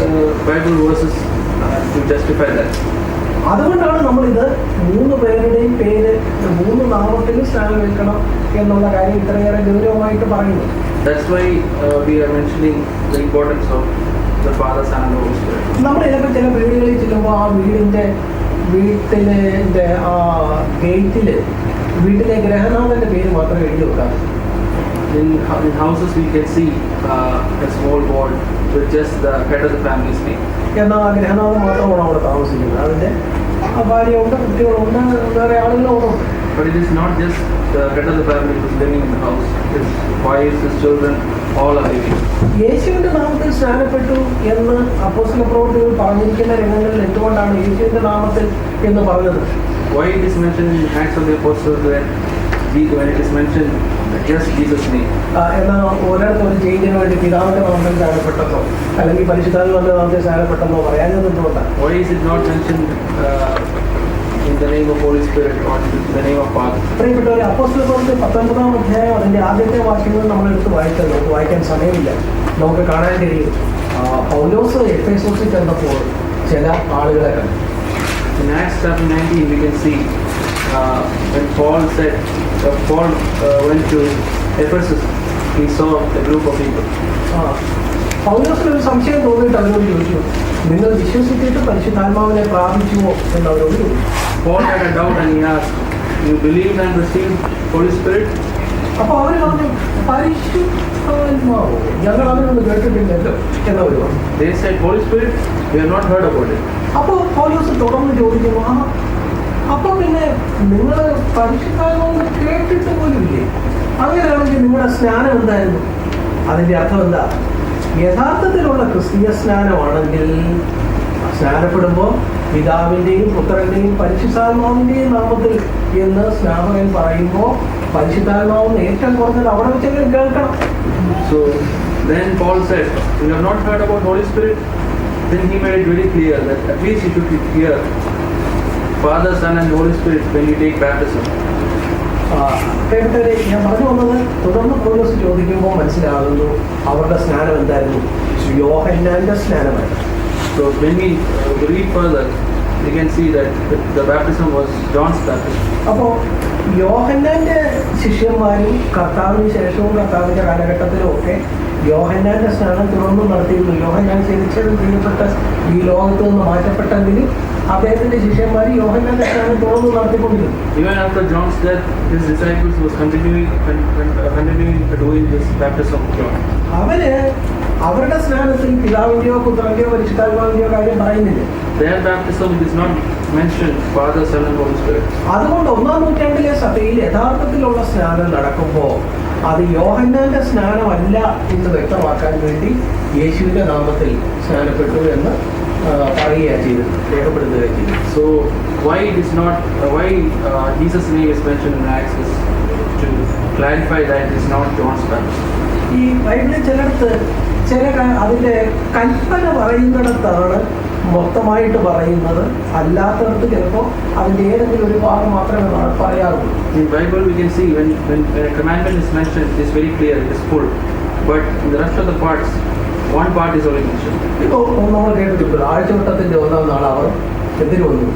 Bible verses to justify that. അതുകൊണ്ടാണ് നമ്മളിത് 3 പേരുടെയും പേര് 3 നാമത്തിൽ സ്നാനമേൽക്കണം എന്നുള്ള കാര്യം ഇത്രയേറെ ഗൗരവമായിട്ട് പറയുന്നത്. That's why we are mentioning the importance of the Father, Son and the Holy Spirit. നമ്മൾ ചിലപ്പോൾ ചില വീടുകളിൽ ചെല്ലുമ്പോൾ ആ വീട്ടിലെ ആ ഗേറ്റിൽ വീട്ടിലെ ഗ്രഹനാഥൻ്റെ പേര് മാത്രമേ എഴുതി വെക്കാം. In houses we can see a small board with just the head of the family's name. എന്നാൽ ആ ഗ്രഹനാഥൻ മാത്രമാണ് അവിടെ താമസിക്കുന്നത്. അതിൻ്റെ ഭാര്യയുണ്ട്, കുട്ടികളുണ്ട്, വേറെ ആളുകളുണ്ട്. But it is not just the head of the family who is living in the house. His wives, his children, all are living. യേശുവിൻ്റെ നാമത്തിൽ സ്നാനപ്പെട്ടു എന്ന് അപ്പോസ്തല പ്രവൃത്തികൾ പറഞ്ഞിരിക്കുന്ന രംഗങ്ങളിൽ എന്തുകൊണ്ടാണ് യേശുവിൻ്റെ നാമത്തിൽ എന്ന് പറഞ്ഞത്? Why it is mentioned in Acts of the Apostles when it is mentioned just Jesus' name? എന്നാൽ ഒരിടത്ത് ഒരു ചേഞ്ചിന് വേണ്ടി പിതാവിൻ്റെ നാമത്തിൽ സ്നാനപ്പെട്ടെന്നോ അല്ലെങ്കിൽ പരിശുദ്ധാത്മാവിൻ്റെ നാമത്തിൽ സ്നാനപ്പെട്ടെന്നോ പറയാഞ്ഞത് എന്തുകൊണ്ടാണ്? Why is it not mentioned in the name of Holy Spirit or in the name of Father? പ്രിയപ്പെട്ടവരെ, അപ്പോസ്തല പ്രവൃത്തി 19-ാം അധ്യായം അതിൻ്റെ ആദ്യത്തെ വാക്യങ്ങൾ നമ്മളെടുത്ത് വായിച്ചാൽ നമുക്ക് വായിക്കാൻ സമയമില്ല. നമുക്ക് കാണാൻ കഴിയും, പൗലോസ് എഫേസോസിൽ ചെന്നപ്പോൾ ചില ആളുകളെ കണ്ടു. In Acts chapter 19 we can see when Paul went to Ephesus, he saw a group of people. പൗലോസിന് ഒരു സംശയം തോന്നിയിട്ട് അവരോട് ചോദിച്ചു, നിങ്ങൾ വിശ്വസിച്ചിട്ട് പരിശുദ്ധാത്മാവിനെ പ്രാപിച്ചുവോ എന്ന് അവരോട് ചോദിച്ചു. Paul had a doubt and he asked, you believed and received Holy Spirit? അപ്പോൾ അവർ പറഞ്ഞു, പരിശുദ്ധാത്മാവോ, ഞങ്ങൾ അവരൊന്നും കേട്ടിട്ടില്ലല്ലോ എന്നവർ പറഞ്ഞു. They said, Holy Spirit, we have not heard about it. അപ്പോൾ പൗലോസ് തുടർന്ന് ചോദിക്കുന്നു, അപ്പോൾ പിന്നെ നിങ്ങൾ പരിശുദ്ധാത്മാവെന്ന് കേട്ടിട്ട് പോലുമില്ലേ? അങ്ങനെയാണെങ്കിൽ നിങ്ങളുടെ സ്നാനം എന്തായിരുന്നു? അതിൻ്റെ അർത്ഥം എന്താ? യഥാർത്ഥത്തിലുള്ള ക്രിസ്തീയ സ്നാനമാണെങ്കിൽ സ്നാനപ്പെടുമ്പോൾ പിതാവിൻ്റെയും പുത്രൻ്റെയും പരിശുദ്ധാത്മാവിൻ്റെയും നാമത്തിൽ എന്ന് സ്നാപകൻ പറയുമ്പോൾ പരിശുദ്ധാത്മാവെന്ന് ഏറ്റവും കുറഞ്ഞത് അവിടെ വെച്ചെങ്കിലും കേൾക്കണം. So then Paul said, you have not heard about Holy Spirit? Then he made it very clear that at least you should hear Father, Son and Holy Spirit when you take baptism. കേട്ടവരെ, ഞാൻ പറഞ്ഞു വന്നത് തുടർന്ന് പൗലോസ് ചോദിക്കുമ്പോൾ മനസ്സിലാകുന്നു അവരുടെ സ്നാനം എന്തായിരുന്നു? യോഹന്നാന്റെ സ്നാനമായിരുന്നു. So when we read further, we can see that the baptism was John's baptism. അപ്പോൾ യോഹന്നാന്റെ ശിഷ്യന്മാരും കർത്താവിന് ശേഷവും കർത്താവിന്റെ കാലഘട്ടത്തിലും ഒക്കെ യോഹന്നാന്റെ സ്നാനം തുടർന്ന് നടത്തിയിരുന്നു. യോഹന്നാൻ ശരിച്ചതും ചെയ്യപ്പെട്ട് ഈ ലോകത്ത് നിന്ന് മാറ്റപ്പെട്ടെങ്കിലും അദ്ദേഹത്തിന്റെ ശിഷ്യന്മാർ യോഹന്നാന്റെ സ്നാനം തുടർന്ന് നടത്തിക്കൊണ്ടിരുന്നു. Even after John's death, his disciples was continuing doing this baptism of John. അവര് അവരുടെ സ്നാനത്തിൽ പിതാവിന്റെയോ പുത്രന്റെയോ പരിശുദ്ധാത്മാവിന്റെയോ കാര്യം പറയുന്നില്ല. Their baptism is not mentioned Father, Son and Holy Spirit. അതുകൊണ്ട് 1-ാം നൂറ്റാണ്ടിലെ സഭയിൽ യഥാർത്ഥത്തിലുള്ള സ്നാനം നടക്കുമ്പോൾ അത് യോഹന്നാന്റെ സ്നാനമല്ല എന്ന് വ്യക്തമാക്കാൻ വേണ്ടി യേശുവിന്റെ നാമത്തിൽ സ്നാനപ്പെട്ടു എന്ന് പറയുകയാണ് ചെയ്തത്, രേഖപ്പെടുത്തുകയും ചെയ്തു. So why it is not Jesus' name is mentioned in Acts is to clarify that it is not John's baptism. ഈ ബൈബിളിൽ ചിലടത്ത് അതിന്റെ കൽപ്പന പറയുന്നിടത്താണ് മൊത്തമായിട്ട് പറയുന്നത്, അല്ലാത്തടത്ത് ചിലപ്പോൾ അതിന്റെ ഏതെങ്കിലും ഒരു ഭാഗം മാത്രമേ പറയാറുള്ളൂ. In Bible we can see when a commandment is mentioned, it is very clear, it is full. But in the rest of the parts, one part is only mentioned. ഇപ്പോൾ നമ്മൾ കേട്ടിട്ടുണ്ട്, ആഴ്ചവട്ടത്തിന്റെ 1-ാം നാൾ അവർ എന്തിനു വന്നു?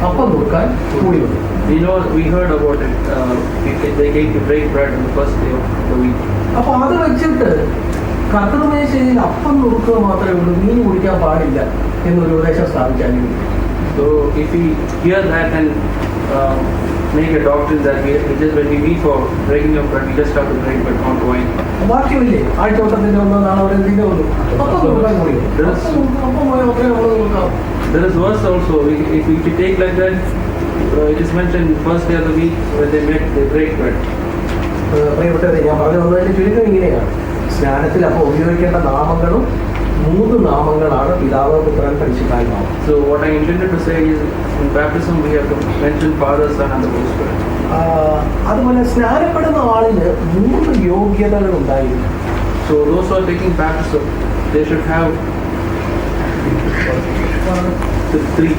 അപ്പം നുറുക്കാൻ കൂടി വന്നു. We heard about it. They came to break bread on the first day of the week. അപ്പൊ അത് വെച്ചിട്ട് കർത്തൃമേശയിൽ അപ്പം നുറുക്കുക മാത്രമേ ഉള്ളൂ, മീൻ കുടിക്കാൻ പാടില്ല എന്നൊരു ഉപദേശം സ്ഥാപിക്കാൻ. So if we hear that and make a doctrine that we just when we meet for breaking of bread, we just have to break but not wine. ബാക്കിയില്ലേ ആഴ്ചവട്ടത്തിന്റെ 1-ാം നാൾ അവർ എന്തിനു വന്നു? അപ്പം നുറുക്കാൻ കൂടി. അപ്പം പോയ ഒക്കെ നമ്മൾ നോക്കാം. There is verse also. If we take like that, it is mentioned first day of the week when they met, they break bread. പ്രിയപ്പെട്ടവരെ, ഞാൻ പറഞ്ഞു വന്നതിന്റെ ചുരുക്കം ഇങ്ങനെയാണ്. സ്നാനത്തിൽ അപ്പോൾ ഉപയോഗിക്കേണ്ട നാമങ്ങളും 3 നാമങ്ങളാണ്: പിതാവ്, പുത്രൻ, പരിശുദ്ധാത്മാവ്. So what I intended to say is in baptism we have to mention Father, Son and the Holy Spirit. അതുപോലെ സ്നാനപ്പെടുന്ന ആളിന് 3 യോഗ്യതകൾ ഉണ്ടായിരുന്നു. So those who are taking baptism, they should have three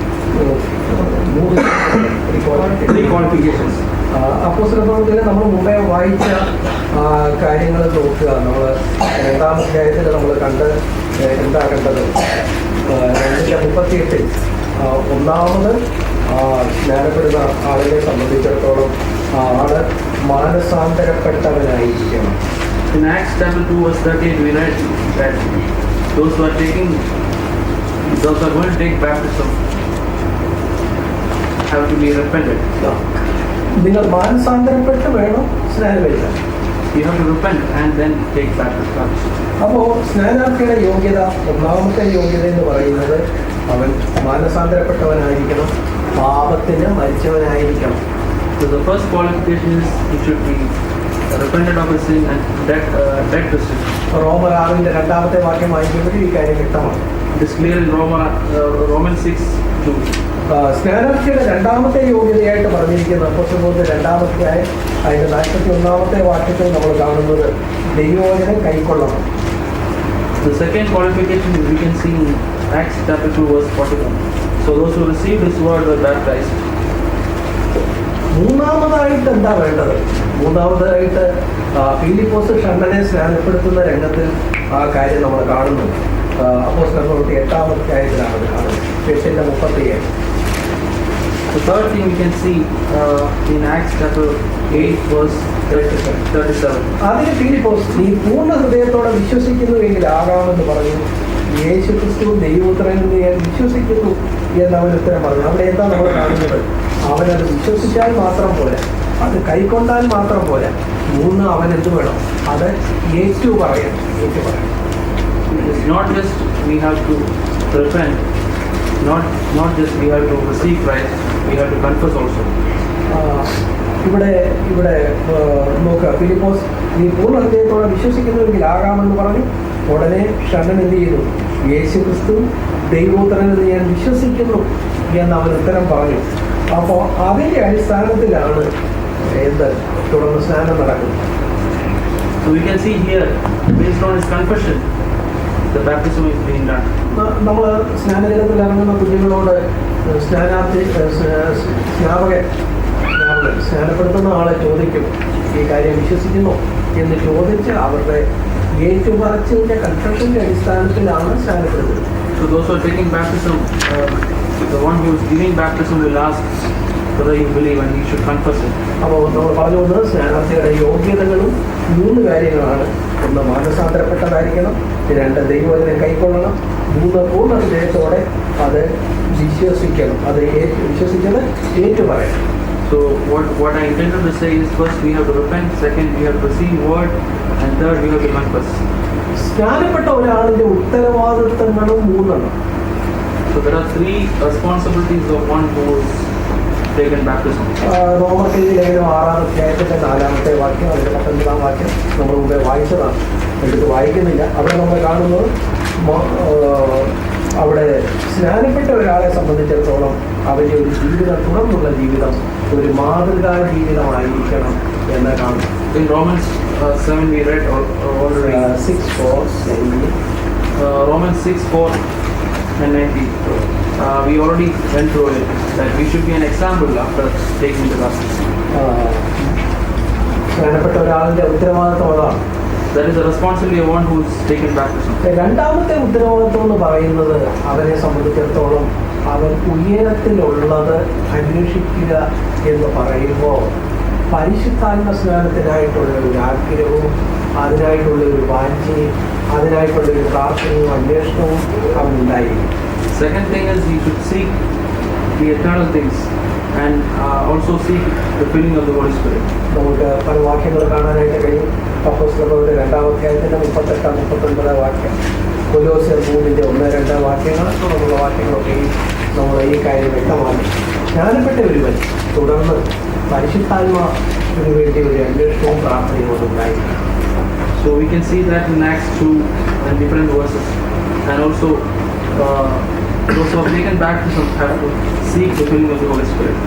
qualifications. അപ്പോസ്തലപ്രവൃത്തിയിൽ നമ്മൾ മുമ്പേ വായിച്ച കാര്യങ്ങൾ നോക്കുക. നമ്മൾ 2-ാം അധ്യായത്തിൽ നമ്മൾ എന്താ കണ്ടത്? 2:38 ഒന്നാമത് സ്നാനപ്പെടുന്ന ആളിനെ സംബന്ധിച്ചിടത്തോളം ആള് മാനസാന്തരപ്പെട്ടവനായിരിക്കണം. In Acts chapter 2 verse 38 we read that those who are going to take baptism have to be repentant. നിങ്ങൾ മാനസാന്തരപ്പെട്ട് വേണം സ്നാനമേൽക്കാൻ. You have to repent and then take baptism. അപ്പോൾ സ്നാനാർത്ഥിയുടെ യോഗ്യത, 1-ാമത്തെ യോഗ്യത എന്ന് പറയുന്നത് അവൻ മാനസാന്തരപ്പെട്ടവനായിരിക്കണം, പാപത്തിന് മരിച്ചവനായിരിക്കണം. So the first qualification is he should be repentant of his sin and dead to sin. റോമർ 6-ന്റെ 2-ാമത്തെ വാക്യം വായിക്കുമ്പോൾ ഈ കാര്യം വ്യക്തമാണ്. It is clear in Romans 6:2. സ്നാനാർത്ഥിയുടെ 2-ാമത്തെ യോഗ്യതയായിട്ട് പറഞ്ഞിരിക്കുന്ന അപ്പോസ്തലപ്രവൃത്തി 2-ാം അധ്യായം അതിന്റെ 41-ാമത്തെ വാക്യത്തിൽ നമ്മൾ കാണുന്നത് ദൈവവചനം കൈക്കൊള്ളണം. The second qualification we can see in Acts chapter 2 verse 41. So those who received this word were baptized. മൂന്നാമതായിട്ട് എന്താ വേണ്ടത്? മൂന്നാമതായിട്ട് ഫിലിപ്പോസ് ഷണ്ഡനെ സ്നാനപ്പെടുത്തുന്ന രംഗത്തിൽ ആ കാര്യം നമ്മൾ കാണുന്നു. അപ്പോസ്തലപ്രവൃത്തി 8-ാം അധ്യായത്തിലാണ് അത് കാണുന്നത്. 8:37. The third thing we can see in Acts chapter 8 verse 37. അതിന് ഫിലിപ്പോസ് നീ പൂർണ്ണ ഹൃദയത്തോടെ വിശ്വസിക്കുന്നുവെങ്കിൽ ആകാമെന്ന് പറഞ്ഞു. യേശു ക്രിസ്തു ദൈവപുത്രനെന്ന് ഞാൻ വിശ്വസിക്കുന്നു എന്ന് അവൻ ഉത്തരം പറഞ്ഞു. അവിടെ എന്താ നമ്മൾ കാണുന്നത്? അവനത് വിശ്വസിച്ചാൽ മാത്രം പോരാ, അത് കൈക്കൊണ്ടാൽ മാത്രം പോരാ. അവൻ എന്ത് വേണം? അത് ഏറ്റു പറയണം. It's not just we have to repent, not just we have to receive Christ, we have to confess also. ഇവിടെ നോക്കുക, ഫിലിപ്പോസ് നീ പൂർണ്ണ ഹൃദയത്തോടെ വിശ്വസിക്കുന്നുവെങ്കിൽ ആകാമെന്ന് പറഞ്ഞു. ഉടനെ ഷണ്ണൻ എന്ത് ചെയ്തു? യേശു ക്രിസ്തു ദൈവപുത്രനെന്ന് ഞാൻ വിശ്വസിക്കുന്നു എന്ന് അവൻ ഉത്തരം പറഞ്ഞു. അപ്പോൾ അതിൻ്റെ അടിസ്ഥാനത്തിലാണ് തുടർന്ന് സ്നാനം നടക്കുന്നത്. So we can see here, based on his confession, the baptism is being done. നമ്മൾ സ്നാനജലത്തിൽ ഇറങ്ങുന്ന കുഞ്ഞുങ്ങളോട് സ്നാനപ്പെടുത്തുന്ന ആളെ ചോദിക്കും, ഈ കാര്യം വിശ്വസിക്കുന്നു എന്ന് ചോദിച്ച് അവരുടെ ഏറ്റുപറച്ചിൻ്റെ കൺഫെഷൻ്റെ അടിസ്ഥാനത്തിലാണ് സ്നാനപ്പെടുന്നത്. So those who are taking baptism, the one who is giving baptism will ask whether you believe and you should confess it. അപ്പോൾ നമ്മൾ പറഞ്ഞു വന്നത് സ്നാനാർത്ഥികളുടെ യോഗ്യതകളും 3 കാര്യങ്ങളാണ്. 1 മാനസാന്തരപ്പെട്ടതായിരിക്കണം, 2 ദൈവവചനം കൈക്കൊള്ളണം, 3 പൂർണ്ണ ഹൃദയത്തോടെ അത് വിശ്വസിക്കണം. അത് വിശ്വസിച്ചത് ഏറ്റുപറയണം. So what I intended to say is, first we have to repent, second we have to receive word, and third we have to confess. സ്നാനപ്പെട്ട ഒരാളിന്റെ ഉത്തരവാദിത്തങ്ങളും 3. So there are 3 responsibilities of one who is taken baptism. റോമർക്കെഴുതിയ ലേഖനം 6-ാം അധ്യായത്തിന്റെ 4-ാമത്തെ വാക്യം, അതിന്റെ 19-ാം വാക്യം നമ്മൾ മുമ്പേ വായിച്ചതാണ്, എടുത്ത് വായിക്കുന്നില്ല. അവിടെ നമ്മൾ കാണുന്നത് അവിടെ സ്നാനപ്പെട്ട ഒരാളെ സംബന്ധിച്ചിടത്തോളം അവൻ്റെ ഒരു ജീവിതം, തുടർന്നുള്ള ജീവിതം ഒരു മാതൃകാ ജീവിതമായിരിക്കണം എന്ന് കാണുന്നു. In Romans 7 we read already 6:4 Romans 6:4 and 19. We already went through it, that we should be an example after taking the baptism. സ്നാനപ്പെട്ട ഒരാളിന്റെ ഉത്തരവാദിത്വം അതാണ്. That is the responsibility of one who is taken baptism. രണ്ടാമത്തെ ഉത്തരവാദിത്വം എന്ന് പറയുന്നത് അവനെ സംബന്ധിച്ചിടത്തോളം അവൻ ഉയരത്തിലുള്ളത് അന്വേഷിക്കുക എന്ന് പറയുമ്പോൾ പരിശുദ്ധാത്മ സ്നാനത്തിനായിട്ടുള്ള ഒരു ആഗ്രഹവും അതിനായിട്ടുള്ള ഒരു വാഞ്ചയും അതിനായിട്ടുള്ള ഒരു പ്രാർത്ഥനയും അന്വേഷണവും അവനുണ്ടായിരിക്കും. Second thing is he should seek the eternal things and also seek the filling of the Holy Spirit. നമുക്ക് പല വാക്യങ്ങൾ കാണാനായിട്ട് കഴിയും. അപ്പോസ്തലരുടെ 2-ാം അധ്യായത്തിന്റെ 38-39 വാക്യം, കൊലോസ്യർ 3-ന്റെ 1-2 വാക്യങ്ങൾ, തുടർന്നുള്ള വാക്യങ്ങളൊക്കെ നമ്മൾ ഈ കാര്യം വ്യക്തമാക്കി. സ്നാനപ്പെട്ട ഒരുവൻ തുടർന്ന് പരിശുദ്ധാത്മാവിന് വേണ്ടി ഒരു അന്വേഷണവും പ്രാർത്ഥനയും ഉണ്ടായിരിക്കും. So we can see that in Acts 2 and different verses, and also those who have taken baptism have to seek the filling of the Holy Spirit.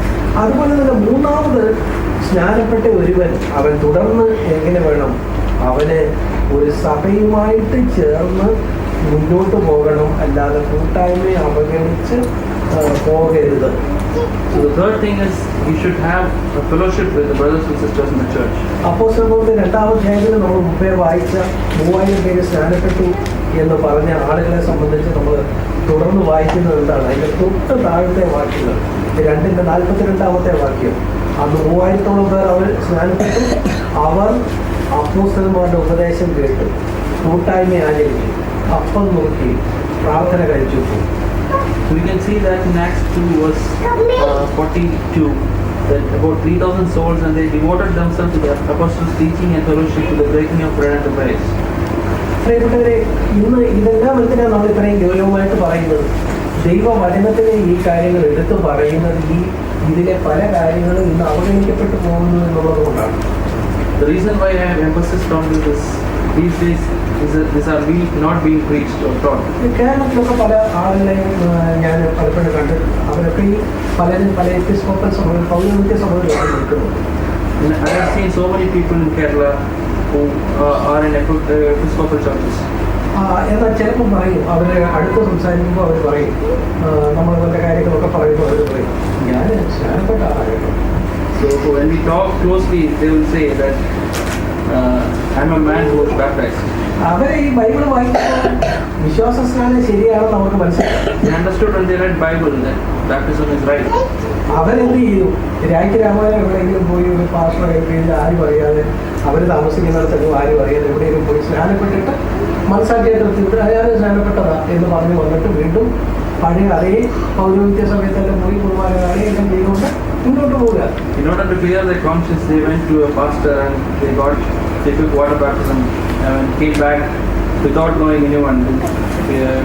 അതുപോലെ തന്നെ 3-ാമത് സ്നാനപ്പെട്ട ഒരുവൻ അവൻ തുടർന്ന് എങ്ങനെ വേണം? അവന് ഒരു സഭയുമായിട്ട് ചേർന്ന് മുന്നോട്ട് പോകണം, അല്ലാതെ കൂട്ടായ്മയെ അവഗണിച്ച് പോകരുത്. So the third thing is you should have a fellowship with the brothers and sisters in the church. അപ്പോസ്തലരുടെ 2-ാം അധ്യായത്തിൽ നമ്മൾ മുമ്പേ വായിച്ച 3000 പേര് സ്നാനപ്പെട്ടു എന്ന് പറഞ്ഞ ആളുകളെ സംബന്ധിച്ച് നമ്മൾ തുടർന്ന് വായിക്കുന്നത് എന്താണ്? അതിൻ്റെ തൊട്ട് താഴത്തെ വാക്യങ്ങൾ, 2-ന്റെ 42-ാമത്തെ വാക്യം. അന്ന് 3000-ഓളം പേർ അവർ സ്നാനപ്പെട്ടു. അവർ അപ്പോസ്തലന്മാരുടെ ഉപദേശം കേട്ടു, കൂട്ടായ്മ ആചരിച്ചു, അപ്പം നോക്കി, പ്രാർത്ഥന കഴിച്ചു. We can see that in Acts 2 verse 42, that about 3,000 souls, and they devoted themselves to the apostles' teaching and fellowship, to the breaking of bread and the prayers. പ്രിയപ്പെട്ടവരെ, ഇന്ന് ഇതെല്ലാം എന്തിനാണ് നമ്മൾ ഇത്രയും ഗൗരവമായിട്ട് പറയുന്നത്? ദൈവവചനത്തിലെ ഈ കാര്യങ്ങൾ എടുത്തു പറയുന്നത് ഇതിലെ പല കാര്യങ്ങളും ഇന്ന് അവഗണിക്കപ്പെട്ടു പോകുന്നു എന്നുള്ളത് കൊണ്ടാണ്. The reason why I have emphasized on this is these days is that these are not being preached or taught. കേരളത്തിലൊക്കെ പല ആളുകളെയും ഞാൻ പലപ്പോഴും കണ്ടിട്ടുണ്ട്. അവരൊക്കെ ഈ പലരും പല എപ്പിസ്കോപ്പൽ സഭകൾ, പൗരോഹിത്യ സഭകളിലാണ് നിൽക്കുന്നത്. I have seen so many people in Kerala who are in episcopal churches. എന്നാൽ ചിലപ്പോൾ പറയും, അവരെ അടുത്ത് സംസാരിക്കുമ്പോൾ അവർ പറയും, നമ്മൾ അവരുടെ കാര്യങ്ങളൊക്കെ പറയുമ്പോൾ അവർ പറയും, ഞാൻ സ്നാനപ്പെട്ട ആളായിരുന്നു. So when we talk closely, they will say that I'm a man who was baptized. അവരെ ഈ ബൈബിൾ വായിക്കുമ്പോൾ വിശ്വാസ സ്നാനം ശരിയാണെന്ന് അവർക്ക് മനസ്സിലായി. They understood when they read Bible that baptism is right. അവരെന്ത് ചെയ്തു? രാമായണം എവിടെയെങ്കിലും പോയി ഒരു പാസ്റ്ററുടെ പേരിൽ ആരും അറിയാതെ അവർ താമസിക്കുന്നിടത്തെങ്കിലും ആരും അറിയാതെ എവിടെയെങ്കിലും പോയി സ്നാനപ്പെട്ടിട്ട് മനസ്സാക്കിയിട്ട് ഇവിടെ അയാൾ സ്നാനപ്പെട്ടതാ എന്ന് പറഞ്ഞു വന്നിട്ട് വീണ്ടും പഴയ അതേ പൗരോഹിത്യ സമയത്തെല്ലാം പോയി കുർബാന അറിയെല്ലാം ചെയ്തുകൊണ്ട് മുന്നോട്ട് പോവുക. In order to clear their conscience, they went to a pastor and they took water baptism and came back without knowing anyone,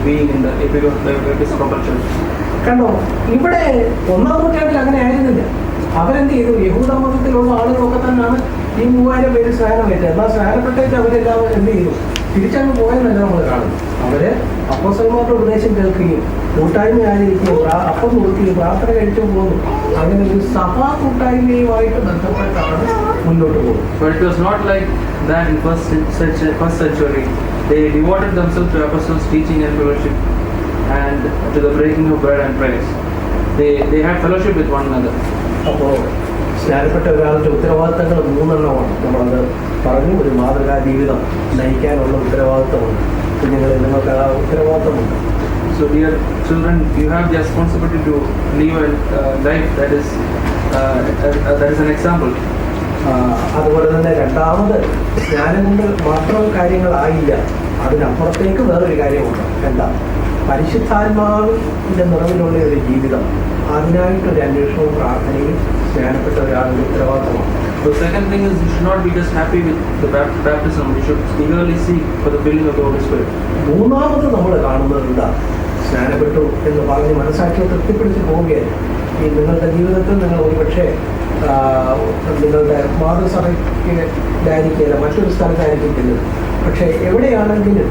being in the Episcopal Church. കണ്ടോ, ഇവിടെ 1-ാം നൂറ്റാണ്ടിൽ അങ്ങനെ ആയിരുന്നില്ല. അവരെന്ത് ചെയ്തു? യഹൂദ മതത്തിലുള്ള ആളുകളൊക്കെ തന്നെയാണ് ഈ 3000 പേര് സ്നാനമേറ്റത്. എന്നാൽ സ്നാനപ്പെട്ടേക്ക് അവരെല്ലാം എന്ത് ചെയ്തു? തിരിച്ചങ്ങ് പോയെന്നല്ല നമ്മൾ കാണുന്നു. അവര് അപ്പോസ്തലന്മാരുടെ ഉപദേശം കേൾക്കുകയും കൂട്ടായ്മ ആചരിക്കുകയും അപ്പം നോക്കുകയും പ്രാർത്ഥന കഴിച്ചും പോകുന്നു. അങ്ങനെ ഒരു സഭാ കൂട്ടായ്മയുമായിട്ട് ബന്ധപ്പെട്ടാണ് മുന്നോട്ട് പോകുന്നത്. But it was not like that in first century. They devoted themselves to apostles' teaching and fellowship and to the breaking of bread and prayers. They had fellowship with one another. അപ്പോൾ സ്നാനപ്പെട്ട ഒരാളുടെ ഉത്തരവാദിത്തങ്ങൾ 3 നമ്മളത് പറഞ്ഞു. ഒരു മാതൃകാ ജീവിതം നയിക്കാനുള്ള ഉത്തരവാദിത്തമുണ്ട്. കുഞ്ഞുങ്ങളിൽ നിങ്ങൾക്ക് ആ ഉത്തരവാദിത്തമുണ്ട്. So dear children, you have the responsibility to live a life that is an example. അതുപോലെ തന്നെ രണ്ടാമത് സ്നാനം കൊണ്ട് മാത്രം കാര്യങ്ങളായില്ല, അതിനപ്പുറത്തേക്ക് വേറൊരു കാര്യമുണ്ട്. എന്താ? പരിശുദ്ധാത്മാവിൻ്റെ നിറവിലുള്ള ഒരു ജീവിതം. അതിനായിട്ടൊരു അന്വേഷണവും പ്രാർത്ഥനയും സ്നാനപ്പെട്ട ഒരാളുടെ ഉത്തരവാദിത്തമാണ്. The second thing is you should not be just happy with the baptism. You should eagerly seek for the filling of the Holy Spirit. മൂന്നാമത് നമ്മൾ കാണുന്നത് എന്താ? സ്നാനപ്പെട്ടു എന്ന് പറഞ്ഞ് മനസ്സാക്കിയെ തൃപ്തിപ്പെടുത്തി പോവുകയല്ല. ഈ നിങ്ങളുടെ ജീവിതത്തിൽ നിങ്ങൾ ഒരുപക്ഷെ നിങ്ങളുടെ മാതൃസഭയ്ക്ക് മറ്റൊരു സ്ഥലത്തായിരിക്കും. പക്ഷേ എവിടെയാണെങ്കിലും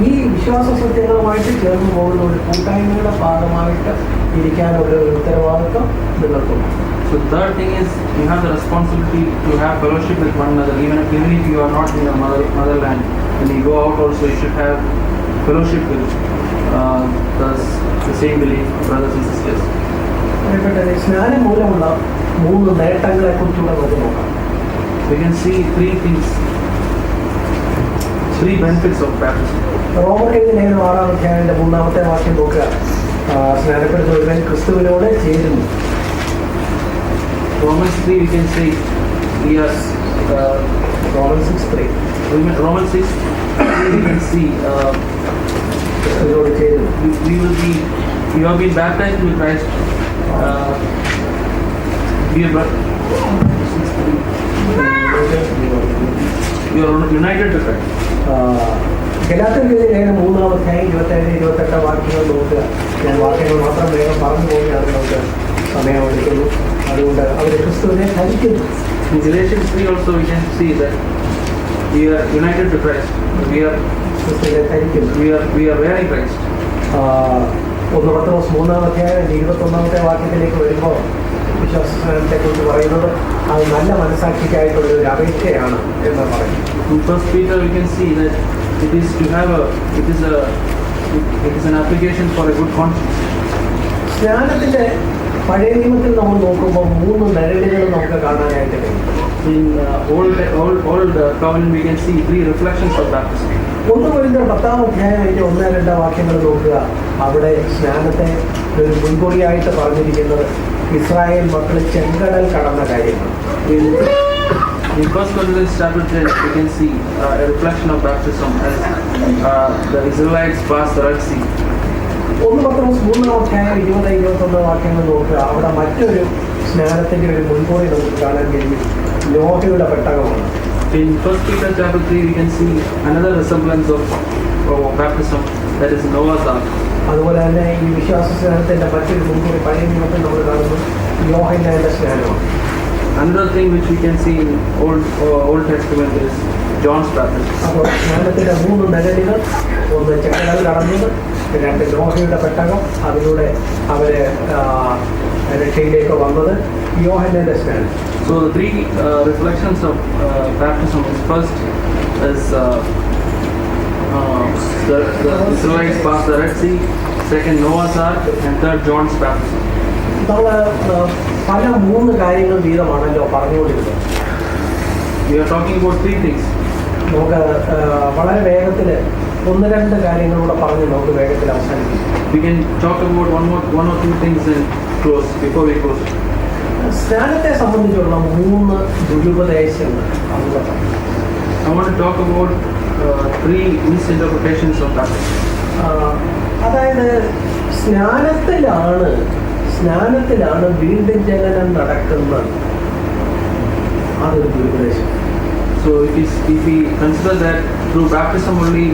ഈ വിശ്വാസ സത്യങ്ങളുമായിട്ട് ചേർന്ന് പോകുന്ന ഒരു കൂട്ടായ്മയുടെ ഭാഗമായിട്ട് ഇരിക്കാനുള്ള ഒരു ഉത്തരവാദിത്വം നിങ്ങൾക്കുണ്ട്. So third thing is you have the responsibility to have fellowship with one another. Even if you are not in your motherland, when you go out also you should have fellowship with the same belief brothers and sisters. സ്നാനം മൂലമുള്ള 3 നേട്ടങ്ങളെ കുറിച്ചുള്ള നമുക്ക് നോക്കാം. We can see 3 things, 3 benefits of baptism. റോമർക്കെഴുതിയ ലേഖനം 6-ാം അധ്യായത്തിന്റെ 3-ാമത്തെ വാക്യം നോക്കുക. സ്നാനപ്പെടുന്ന ഒരുവൻ ക്രിസ്തുവിനോട് ചേരുന്നു. Romans 3 we can say yes. Romans 6:3. Romans 6 we can see ക്രിസ്തുവിനോട് ചേരുന്നു. you have been baptized with Christ. You are united to Christ. ഗലാത്യർക്കെഴുതിയ ലേഖനം 3-ാം അധ്യായം 27-28 വാക്യങ്ങൾ നോക്കുക. ഞാൻ വാക്യങ്ങൾ മാത്രം വേഗം പറഞ്ഞു പോകുകയാണ്, നമുക്ക് സമയമെടുക്കുന്നു. അതുകൊണ്ട് അവർ ക്രിസ്തുവിനെ ധരിക്കുന്നു. In Galatians 3 also we can see that we are united to Christ. ക്രിസ്തുവിനെ ധരിക്കുന്നു. We are wearing Christ. 1 പത്രോസ് 3-ാം അധ്യായം 21-ാമത്തെ വാക്യത്തിലേക്ക് വരുമ്പോൾ വിശ്വാസത്തെക്കുറിച്ച് പറയുന്നത് അത് നല്ല മനസ്സാക്ഷിക്കായിട്ടുള്ള ഒരു അപേക്ഷയാണ് എന്ന് പറയും. In 1 Peter we can see that it is an application for a good conscience. സ്നാനത്തിന്റെ പഴയ നിയമത്തിൽ നമ്മൾ നോക്കുമ്പോൾ 3 നിഴലുകൾ നമുക്ക് കാണാനായിട്ട് കഴിയും. In old covenant we can see 3 reflections of baptism. 1 കൊരിന്ത്യർ 10-ാം അധ്യായം 1-2 വാക്യങ്ങൾ നോക്കുക. അവിടെ സ്നാനത്തെ ഒരു മുൻകുറിയായിട്ട് പറഞ്ഞിരിക്കുന്നത് ഇസ്രായേൽ മക്കൾ ചെങ്കടൽ കടന്ന കാര്യമാണ്. In 1 Corinthians chapter 10 we can see a reflection of baptism as the Israelites passed the Red Sea. 1 പത്രോസ് 3-ാം അധ്യായം 20-21 വാക്യങ്ങൾ നോക്കുക. അവിടെ മറ്റൊരു സ്നാനത്തിന്റെ ഒരു മുൻകുറി നമുക്ക് കാണാൻ കഴിയും. നോഹയുടെ പെട്ടകമാണ്. In 1 Peter chapter 3 we can see another resemblance of baptism, that is Noah's Ark. അതുപോലെ തന്നെ ഈ വിശ്വാസ സ്നാനത്തിന്റെ മറ്റൊരു മുൻകുറി പഴയ നിയമത്തിൽ നമ്മൾ കാണുന്നു യോഹന്നാന്റെ സ്നാനമാണ്. Another thing which we can see in Old Testament is John's baptism. അപ്പോൾ സ്നാനത്തിന്റെ 3 നിഴലുകൾ, 1 ചെങ്കടൽ കടന്നത്, 2 നോഹയുടെ പെട്ടകം, അതിലൂടെ അവര് രക്ഷയിലേക്ക് വന്നത്, യോഹന്നാന്റെ സ്നാനം. So the 3 reflections of baptism is first is the Israelites passed the Red Sea, second Noah's Ark, and third John's baptism. നമ്മൾ പല 3 കാര്യങ്ങൾ വീതമാണല്ലോ പറഞ്ഞുകൊണ്ടിരുന്നത്. We are talking about 3 things. നമുക്ക് വളരെ വേഗത്തിൽ ഒന്ന് രണ്ട് കാര്യങ്ങളൂടെ പറഞ്ഞ് നമുക്ക് വേഗത്തിൽ അവസാനിക്കും. We can talk about one or two things and close before we close. സ്നാനത്തെ സംബന്ധിച്ചുള്ള 3 ദുരുപദേശങ്ങൾ അത് I want to talk about 3 misinterpretations of baptism. അതായത് സ്നാനത്തിലാണ് വീണ്ടും ജനനം നടക്കുന്നത്. അതൊരു ദുരുപദേശം. So if we consider that through baptism only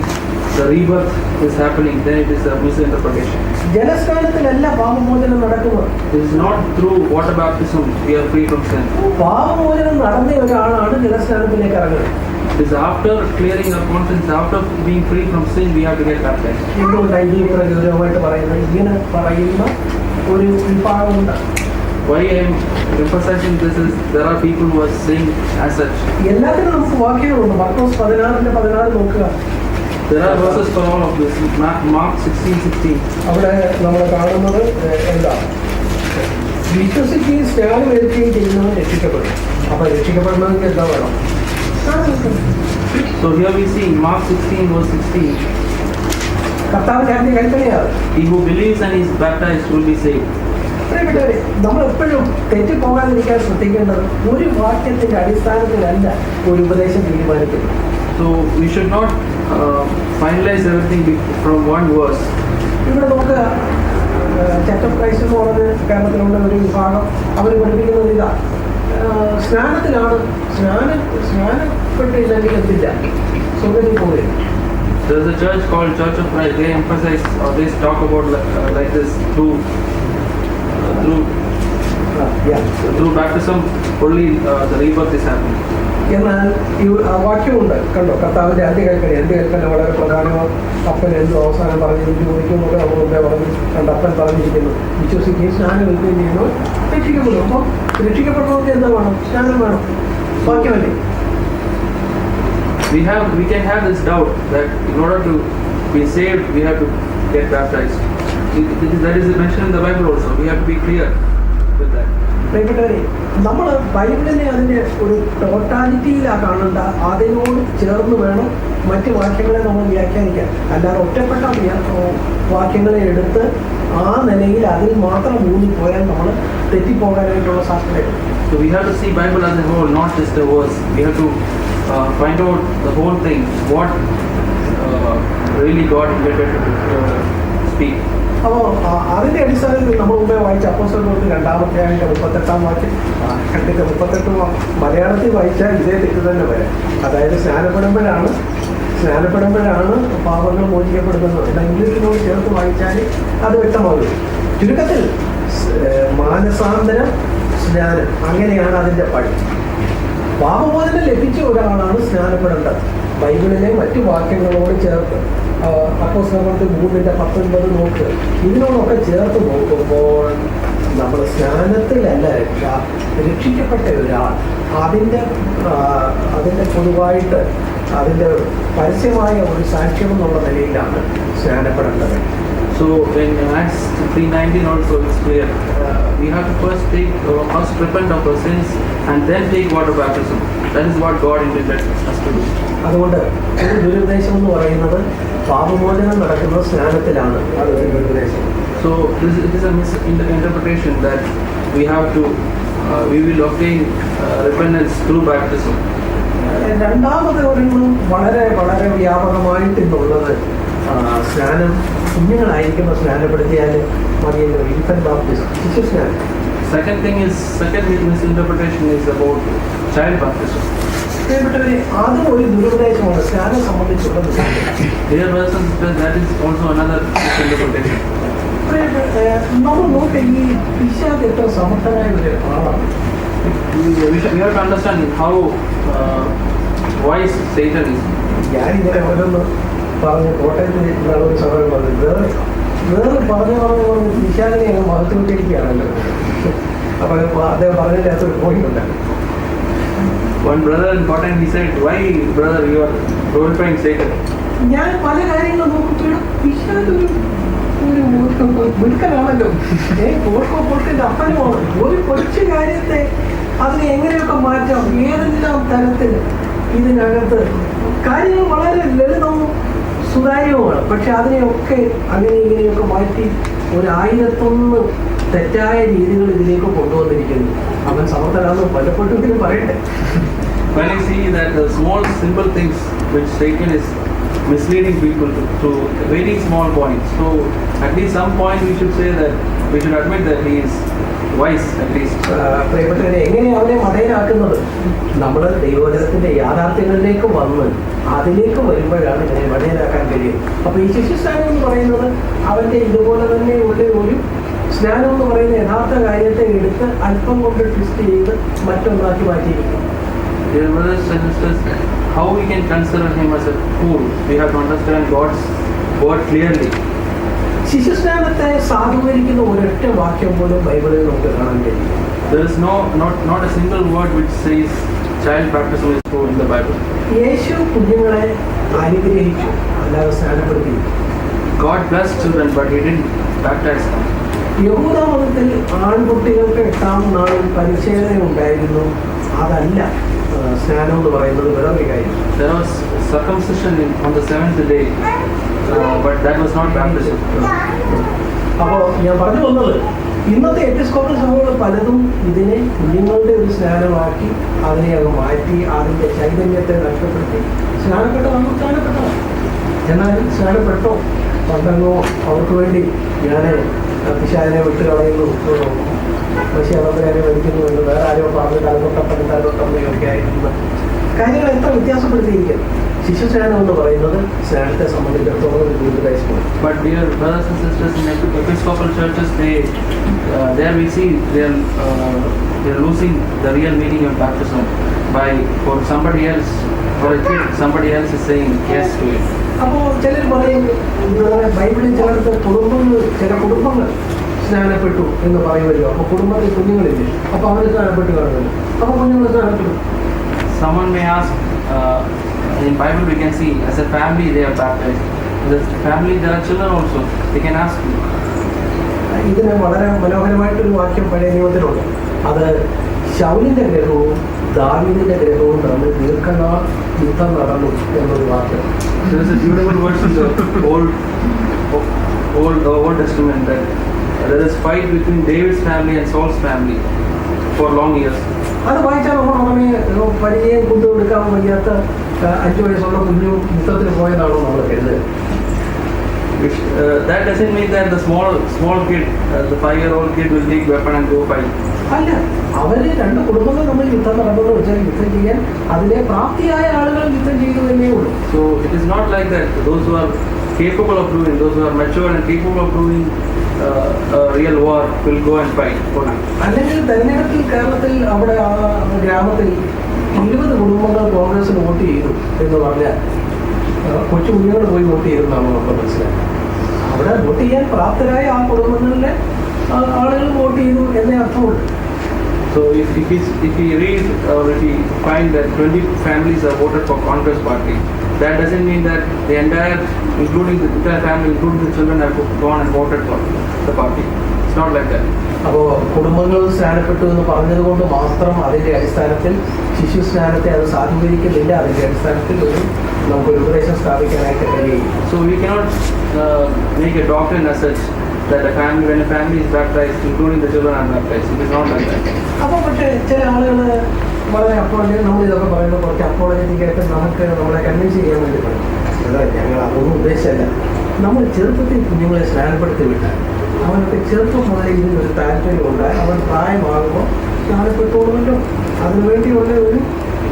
the rebirth is happening, then it is a misinterpretation. ജലസ്നാനത്തിലല്ല പാപമോചനം നടക്കുന്നത്. It is not through water baptism we are free from sin. പാപമോചനം നടന്ന ഒരാളാണ് ജലസ്നാനത്തിലേക്ക് ഇറങ്ങുന്നത്. It is after clearing our conscience, after being free from sin, we have to get baptized. എന്തുകൊണ്ടാണ് ഈ ഗൗരവമായിട്ട് പറയുന്നത്? ഇങ്ങനെ പറയുന്ന ഒരു വിഭാഗമുണ്ട്. Why I am emphasizing this is there are people who are saying as such. എല്ലാത്തിനും നമുക്ക് വാക്യങ്ങളുണ്ട്. മർക്കോസ് 16:16 നോക്കുക. There are verses for all of this. Mark 16:16. അവിടെ നമ്മൾ കാണുന്നത് എന്താ? വിശ്വസിക്കുകയും സ്നാനം ഏൽക്കുകയും ചെയ്യുന്നവൻ രക്ഷിക്കപ്പെടും. അപ്പൊ രക്ഷിക്കപ്പെടണമെങ്കിൽ എന്താ വേണം? So here we see Mark 16:16. കർത്താവിന്റെ ആദ്യ കൽപ്പനയാണ്. He who believes and is baptized will be saved. പ്രിയപ്പെട്ടവരെ, നമ്മൾ എപ്പോഴും തെറ്റിപ്പോകാതിരിക്കാൻ ശ്രദ്ധിക്കേണ്ടത് ഒരു വാക്യത്തിന്റെ അടിസ്ഥാനത്തിലല്ല ഒരു ഉപദേശം തീരുമാനിക്കുന്നത്. So we should not finalize everything from one verse. ഇവിടെ നമുക്ക് ചർച്ച് ഓഫ് ക്രൈസ്റ്റ് എന്ന് പറഞ്ഞ കേരളത്തിലുള്ള ഒരു വിഭാഗം അവർ പഠിപ്പിക്കുന്നത് ഇതാ, സ്നാനപ്പെട്ടില്ലെങ്കിൽ എന്തില്ല, സ്വർഗ്ഗത്തിൽ പോവുകയും. There's a church called Church of Christ. They emphasize or they talk about like this through baptism only the rebirth is happening. എന്നാൽ ഈ വാക്യമുണ്ട് കണ്ടോ, കർത്താവിന്റെ ആദ്യ കൽപ്പന വളരെ പ്രധാനമാണ്. അപ്പൻ എന്തും അവസാനം പറഞ്ഞു ചോദിക്കുമ്പോൾ നമ്മൾ മുമ്പേ പറഞ്ഞു കണ്ട് അപ്പൻ പറഞ്ഞിരിക്കുന്നു, വിശ്വസിക്കുകയും സ്നാനം എടുക്കുകയും ചെയ്യുന്നു രക്ഷിക്കപ്പെടും. അപ്പോൾ രക്ഷിക്കപ്പെടുന്നവർക്ക് എന്താ വേണം? സ്നാനം വേണം. വാക്യമല്ലേ? We can have this doubt that in order to be saved we have to get baptized. That is mentioned in the Bible also. We have to be clear with that. പ്രിയപ്പെട്ടവരെ, നമ്മൾ ബൈബിളിനെ അതിൻ്റെ ഒരു ടോട്ടാലിറ്റിയിലാണ് കാണേണ്ട. അതിനോട് ചേർന്ന് വേണം മറ്റ് വാക്യങ്ങളെ നമ്മൾ വ്യാഖ്യാനിക്കാൻ. അല്ലാതെ ഒറ്റപ്പെട്ട വാക്യങ്ങളെ എടുത്ത് ആ നിലയിൽ അതിൽ മാത്രം ഊന്നിപ്പോയാൽ നമ്മൾ തെറ്റിപ്പോകാനായിട്ടുള്ള സാധ്യതയുണ്ട്. So we have to see Bible as a whole, not just a verse. We have to find out the whole thing, what really God intended to speak. അപ്പോൾ അതിൻ്റെ അടിസ്ഥാനത്തിൽ നമ്മൾ മുമ്പേ വായിച്ച അപ്പോസ്തലപ്രവൃത്തി 2-ാം വാക്യം 38 മലയാളത്തിൽ വായിച്ചാൽ ഇതേ തെറ്റ് തന്നെ വരാം. അതായത് സ്നാനപ്പെടുമ്പോഴാണ് പാപങ്ങൾ മോചിക്കപ്പെടുന്നത്. എന്നാൽ ഇംഗ്ലീഷിനോട് ചേർത്ത് വായിച്ചാൽ അത് വ്യക്തമാകും. ചുരുക്കത്തിൽ മാനസാന്തരം, സ്നാനം, അങ്ങനെയാണ് അതിൻ്റെ പടി. പാപമോചനം ലഭിച്ച ഒരാളാണ് സ്നാനപ്പെടേണ്ടത്. ബൈബിളിലെ മറ്റു വാക്യങ്ങളോട് ചേർത്ത് അപ്പോസ്തലപ്രവൃത്തി 3:19 നോക്ക്. ഇതിനോടൊക്കെ ചേർത്ത് നോക്കുമ്പോൾ നമ്മൾ സ്നാനത്തിലല്ല രക്ഷിക്കപ്പെട്ട ഒരാൾ അതിൻ്റെ പൊതുവായിട്ട് അതിൻ്റെ പരസ്യമായ ഒരു സാക്ഷ്യം എന്നുള്ള നിലയിലാണ് സ്നാനപ്പെടേണ്ടത്. So in Acts 3:19 also it's clear. We have to first repent of our sins and then take water baptism. That is what God intended us to do. അതുകൊണ്ട് ഒരു ദുരുപദേശം എന്ന് പറയുന്നത് പാപമോചനം നടക്കുന്നത് സ്നാനത്തിലാണ്. അതൊരു ദുരുപദേശം. So it is a misinterpretation that we will obtain repentance through baptism. രണ്ടാമത് ഒരെണ്ണം വളരെ വളരെ വ്യാപകമായിട്ട് ഇന്നുള്ളത് സ്നാനം കുഞ്ഞുങ്ങളായിരിക്കുമ്പോൾ സ്നാനപ്പെടുത്തിയാൽ മതിയല്ലോ, ഇൻഫന്റ് ബാപ്റ്റിസം, ശിശു സ്നാനം. Second misinterpretation is about child baptism. അതും ഒരു ദുരുപദേശമാണ് സ്നാനം സംബന്ധിച്ചുള്ളത്. Dear brothers and sisters, that is also another misinterpretation. നമ്മൾ നോക്കി ഈ പിശാച് എത്ര സമർത്ഥനായ ഒരു ആളാണ്. We have to understand how wise Satan is. ഞാനിങ്ങനെ ഓരോന്ന് പറഞ്ഞ് കോട്ടയത്ത് ഒരു സമയം പറഞ്ഞു വേറെ പറഞ്ഞു പിശാചിനെ അങ്ങ് മഹത്വവൽക്കരിക്കുകയാണല്ലോ. അപ്പോൾ അദ്ദേഹം പറഞ്ഞതിനകത്തൊരു പോയിന്റ് ഉണ്ടായിരുന്നു. One brother in Kottayam, he said, "Why, brother, you are glorifying Satan?" ഞാൻ പല കാര്യങ്ങളും നോക്കുമ്പോഴും പിശാചൊരു മിടുക്കനാണല്ലോ. പോർക്കിന്റെ അപ്പനുമാണ്. ഒരു കൊച്ചു കാര്യത്തെ അതിനെ എങ്ങനെയൊക്കെ മാറ്റാം, ഏതെല്ലാം തരത്തിൽ ഇതിനകത്ത് കാര്യങ്ങൾ വളരെ ലളിതവും സുതാര്യവുമാണ്. പക്ഷെ അതിനെയൊക്കെ അങ്ങനെ ഇങ്ങനെയൊക്കെ മാറ്റി 1001 തെറ്റായ രീതികൾ ഇതിലേക്ക് കൊണ്ടുവന്നിരിക്കുന്നു. അവൻ സമർത്ഥനാണെന്ന് പലപ്പോഴും ഇതിന് പറയട്ടെ. When I see that the small simple things which Satan is misleading people to very small points, so at least some point we should say that we should admit that he is wise at least. പ്രിയപ്പെട്ടവരെ, എങ്ങനെയാണ് അവനെ മടയനാക്കുന്നത്? നമ്മൾ ദൈവവചനത്തിന്റെ യാഥാർത്ഥ്യങ്ങളിലേക്ക് വന്ന് അതിലേക്ക് വരുമ്പോഴാണ് ഇതിനെ മടയനാക്കാൻ കഴിയും. അപ്പൊ ഈ ശിശുസ്നാനം എന്ന് പറയുന്നത് അവന്റെ ഇതുപോലെ തന്നെ ഒരു സ്നാനം എന്ന് പറയുന്ന യഥാർത്ഥ കാര്യത്തെ എടുത്ത് അല്പം കൊണ്ട് ട്വിസ്റ്റ് ചെയ്ത് മറ്റൊന്നാക്കി മാറ്റിയിരിക്കും. Dear brothers and sisters, how we can consider him as a fool? We have to understand God's word clearly. ശിശുസ്നാനത്തെ സാധൂകരിക്കുന്ന ഒരൊറ്റ വാക്യം പോലും ബൈബിളിൽ നമുക്ക് കാണാൻ കഴിയും. There is not a single word which says child baptism is true in the Bible. യേശു കുഞ്ഞുങ്ങളെ അനുഗ്രഹിച്ചു, അല്ലാതെ സ്നാനപ്പെടുത്തി. God blessed children, but he didn't baptize them. യഹൂദ മതത്തിൽ ആൺകുട്ടികൾക്ക് 8-ാം നാളിൽ പരിച്ഛേദന ഉണ്ടായിരുന്നു. അതല്ല സ്നാനം എന്ന് പറയുന്നത് വേറൊരു കാര്യം. There was circumcision on the 7th day, but that was not baptism. അപ്പോൾ ഞാൻ പറഞ്ഞു വന്നത്, ഇന്നത്തെ എപ്പിസ്കോപ്പൽ സഭകൾ പലതും ഇതിനെ കുഞ്ഞുങ്ങളുടെ ഒരു സ്നാനമാക്കി അതിനെ അങ്ങ് മാറ്റി അതിൻ്റെ ചൈതന്യത്തെ നഷ്ടപ്പെടുത്തി സ്നാനപ്പെട്ടതാണ്. എന്നാലും സ്നാനപ്പെട്ടോ പണ്ടങ്ങോ അവർക്ക് വേണ്ടി ഞാൻ പിശാചിനെ വിട്ട് കളയുന്നു, പക്ഷേ അവരെ വലിക്കുന്നു എന്ന് വേറെ ആരോ പറഞ്ഞ് തലതൊട്ടമ്മയൊക്കെ ആയിരുന്ന കാര്യങ്ങൾ എത്ര വ്യത്യാസപ്പെടുത്തിയിരിക്കുന്നു. ശിശുസ്നാനം എന്ന് പറയുന്നത് സ്നാനത്തെ സംബന്ധിച്ചിടത്തോളം കൂടുതലായിരിക്കും. But dear brothers and sisters, in Episcopal churches, there we see they are losing the real meaning of baptism by for somebody else, for a kid, somebody else is saying yes to it. അപ്പോൾ ചിലർ പറയും, ബൈബിളിൽ ചിലർക്ക് ചില കുടുംബങ്ങൾ സ്നാനപ്പെട്ടു എന്ന് പറയുമല്ലോ. അപ്പോൾ കുടുംബത്തിൽ കുഞ്ഞുങ്ങളില്ലേ, അപ്പോൾ അവർ സ്നാനപ്പെട്ട് കാണുമല്ലോ, അപ്പോൾ കുഞ്ഞുങ്ങൾ സ്നാനപ്പെട്ടു. Someone may ask, in Bible we can see as a family they are baptized. In the family there are children also. They can ask you. ഇതിന് വളരെ മനോഹരമായിട്ടൊരു വാക്യം പഴയ നിയമത്തിലുണ്ട്. അത് ശൗലിന്റെ ഗ്രഹവും ദാവീദിന്റെ ഗ്രഹവും തമ്മിൽ ദീർഘനാൾ യുദ്ധം നടന്നു എന്നൊരു വാക്യം. There is a beautiful verse in the Old Testament that there is fight between David's family and Saul's family for long years. അത് വായിച്ചാൽ നമ്മൾ ഉടനെ പരിചയം കൊണ്ടുകൊടുക്കാൻ വയ്യാത്ത 5 വയസ്സുള്ള കുഞ്ഞു യുദ്ധത്തിൽ പോയതാണോ നമ്മൾ കരുതുക. That doesn't mean that the small kid, the 5-year-old kid will take weapon and go fight. അല്ല, അവര് 2 കുടുംബങ്ങൾ തമ്മിൽ യുദ്ധം നടന്നത് വെച്ചാൽ യുദ്ധം ചെയ്യാൻ അതിലെ പ്രാപ്തിയായ ആളുകൾ യുദ്ധം ചെയ്തു തന്നേ ഉള്ളൂ. So it is not like that. Those who are capable of doing, those who are mature and capable of doing a real war will go and fight for it. അല്ലെങ്കിൽ തെരഞ്ഞെടുപ്പിൽ കേരളത്തിൽ അവിടെ ആ ഗ്രാമത്തിൽ 20 കുടുംബങ്ങൾ കോൺഗ്രസിന് വോട്ട് ചെയ്തു എന്ന് പറഞ്ഞാൽ കൊച്ചു കുഞ്ഞുങ്ങൾ പോയി വോട്ട് ചെയ്തെന്നാണ് നമുക്ക് മനസ്സിലാക്കുന്നത്. അവിടെ വോട്ട് ചെയ്യാൻ പ്രാപ്തരായ ആ കുടുംബങ്ങളിലെ ആളുകൾ വോട്ട് ചെയ്തു എന്നേ അർത്ഥമുള്ളൂ. So if we read or if we find that 20 families have voted for Congress party, that doesn't mean that the entire, including the entire family, including the children, have gone and voted for the party. It's not like that. അപ്പോൾ കുടുംബങ്ങൾ സ്നാനപ്പെട്ടു എന്ന് പറഞ്ഞത് കൊണ്ട് മാത്രം അതിൻ്റെ അടിസ്ഥാനത്തിൽ ശിശു സ്നാനത്തെ അത് സാധൂകരിക്കുന്നില്ല. അതിൻ്റെ അടിസ്ഥാനത്തിൽ നമുക്കൊരു ഉപദേശം സ്ഥാപിക്കാനായിട്ട് കഴിയും. So we cannot make a doctrine as such that when a family is baptized, including the children are baptized. It is not like that. അപ്പോൾ പക്ഷേ ചില ആളുകൾ വളരെ അപ്പോളജി, നമ്മൾ ഇതൊക്കെ പറയുമ്പോൾ കുറച്ച് അപ്പോളജറ്റിക്കായിട്ട് നമുക്ക് നമ്മളെ കൺവിൻസ് ചെയ്യാൻ വേണ്ടി പറയും. അതാ ഞങ്ങൾ അതൊന്നും ഉദ്ദേശിച്ചല്ല. നമ്മൾ ചെറുപ്പത്തിൽ കുഞ്ഞുങ്ങളെ സ്നാനപ്പെടുത്തി വിട്ടാൽ അവനൊക്കെ ചെറുപ്പം മുതൽ ഇതിനൊരു താല്പര്യമുണ്ടായി അവൻ പ്രായമാകുമ്പോൾ സ്നാനപ്പെട്ടുകൊള്ളുമല്ലോ. അതിനുവേണ്ടിയുള്ള ഒരു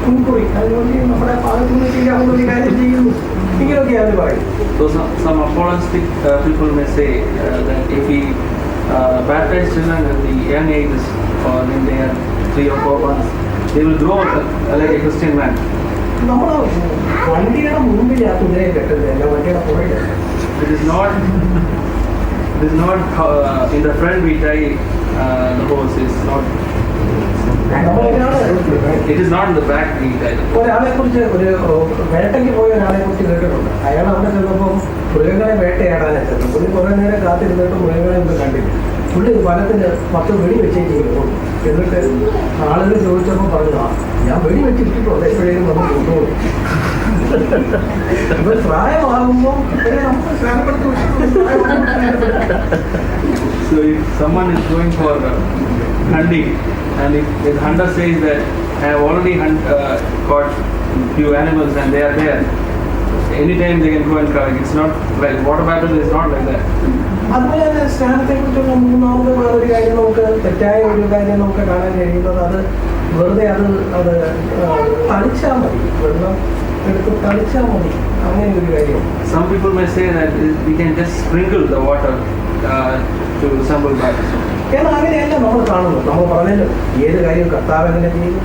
മുൻകുറി, അതിനുവേണ്ടി നമ്മുടെ ഭാഗത്തുനിന്ന് ചെയ്യാവുന്ന ഒരു കാര്യം ചെയ്യുന്നു. ഇങ്ങനെയൊക്കെയാണ് പറയും. So some apologetic people may say that if we baptize children at the young ages, or when they are 3 or 4 months, they will grow like a Christian man. നമ്മൾ വണ്ടിയുടെ മുമ്പിൽ ആ കുതിരയെ കെട്ടുന്നത് അല്ല, വണ്ടിയുടെ പുറകിൽ. It is not in the front we tie the horse. It's not. It is not in the back we tie. ഒരാളെ കുറിച്ച് ഒരു വേട്ടയ്ക്ക് പോയ ഒരാളെ കുറിച്ച് കേട്ടിട്ടുണ്ട്. അയാൾ അവിടെ ചെന്നപ്പോൾ മൃഗങ്ങളെ വേട്ടയാടാനാണ് ചെന്നത്. പുള്ളി കുറേ നേരം കാത്തിരുന്നിട്ട് മൃഗങ്ങളെ ഒന്നും കണ്ടില്ല. പുള്ളി വനത്തിന് 10 വെടി വെച്ചേക്ക് പോകും. എന്നിട്ട് ആളുകൾ ചോദിച്ചപ്പോൾ പറഞ്ഞു, ഞാൻ വെടി വെച്ചിട്ടുണ്ട്, എപ്പോഴേലും വന്ന് കൊണ്ടുപോകും. ഇപ്പൊ പ്രായമാകുമ്പോൾ നമുക്ക് സ്നാനപ്പെടുത്തി. So if someone is going for hunting, and if the hunter says that I have already caught few animals and they are there, anytime they can go and collect. It's not like water baptism is not like that. അതുപോലെ തന്നെ സ്നാനത്തെ കുറിച്ചുള്ള മൂന്നാമത് വേറൊരു കാര്യം, നമുക്ക് തെറ്റായ ഒരു കാര്യം നമുക്ക് കാണാൻ കഴിയുന്നത്, അത് വെറുതെ അത് തളിച്ചാൽ മതി, വെള്ളം എടുത്ത് തളിച്ചാൽ മതി, അങ്ങനെ ഒരു കാര്യം. Some people may say that we can just sprinkle the water to resemble baptism. എന്നാൽ അങ്ങനെയല്ല നമ്മൾ കാണുന്നത്. നമ്മൾ പറഞ്ഞല്ലോ ഏത് കാര്യം കർത്താവ് എങ്ങനെ ചെയ്യും,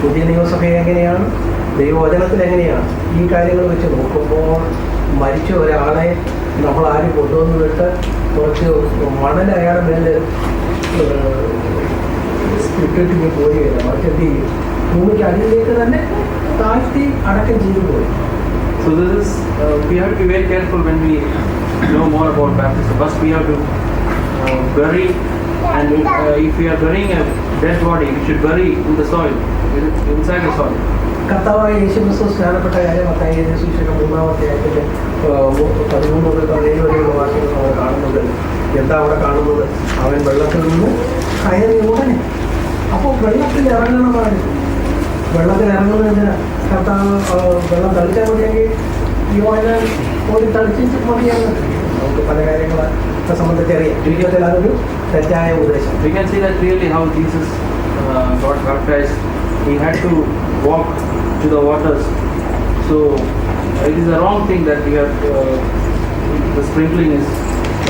പുതിയ നിയമസഭ എങ്ങനെയാണ്, ദൈവവചനത്തിൽ എങ്ങനെയാണ്, ഈ കാര്യങ്ങൾ വെച്ച് നോക്കുമ്പോൾ മരിച്ച ഒരാളെ നമ്മൾ ആരും കൊണ്ടുവന്നിട്ട് കുറച്ച് മണൽ അയാളുടെ മേലെ ഇട്ടിട്ട് പോവുകയില്ല, മറിച്ച് എന്ത് ചെയ്യും, ഭൂമിക്ക് അടിയിലേക്ക് തന്നെ താഴ്ത്തി അടക്കം ചെയ്തു പോയി. So this is we have to be very careful when we know more about baptism. First we have to bury, and if we are burying a dead body, we should bury in the soil, inside the soil. കർത്താവായ യേശുക്രിസ്തു സ്നാനപ്പെട്ട കാര്യം മത്തായി സുവിശേഷം 3-ാം അധ്യായത്തിലെ 13 മുതൽ 17 വരെയുള്ള വാക്യങ്ങൾ നമ്മൾ കാണുന്നത്. എന്താ അവിടെ കാണുന്നത്? അവൻ വെള്ളത്തിൽ നിന്ന് കയറി ഉടനെ. അപ്പോൾ വെള്ളത്തിൽ ഇറങ്ങണമാണ്. വെള്ളത്തിൽ ഇറങ്ങുന്നത് എന്തിനാ? കർത്താവ് വെള്ളം തളിച്ചാൽ മതിയെങ്കിൽ യോഹന്നാൻ ഓടി തളിച്ചിട്ട് മതിയാണ്. നമുക്ക് പല കാര്യങ്ങളെ സംബന്ധിച്ച് അറിയാം. ജീവിതത്തിൽ അതൊരു തെറ്റായ ഉപദേശം. We can see that clearly how Jesus got baptized. He had to walk to the waters. So it is a wrong thing that we have the sprinkling is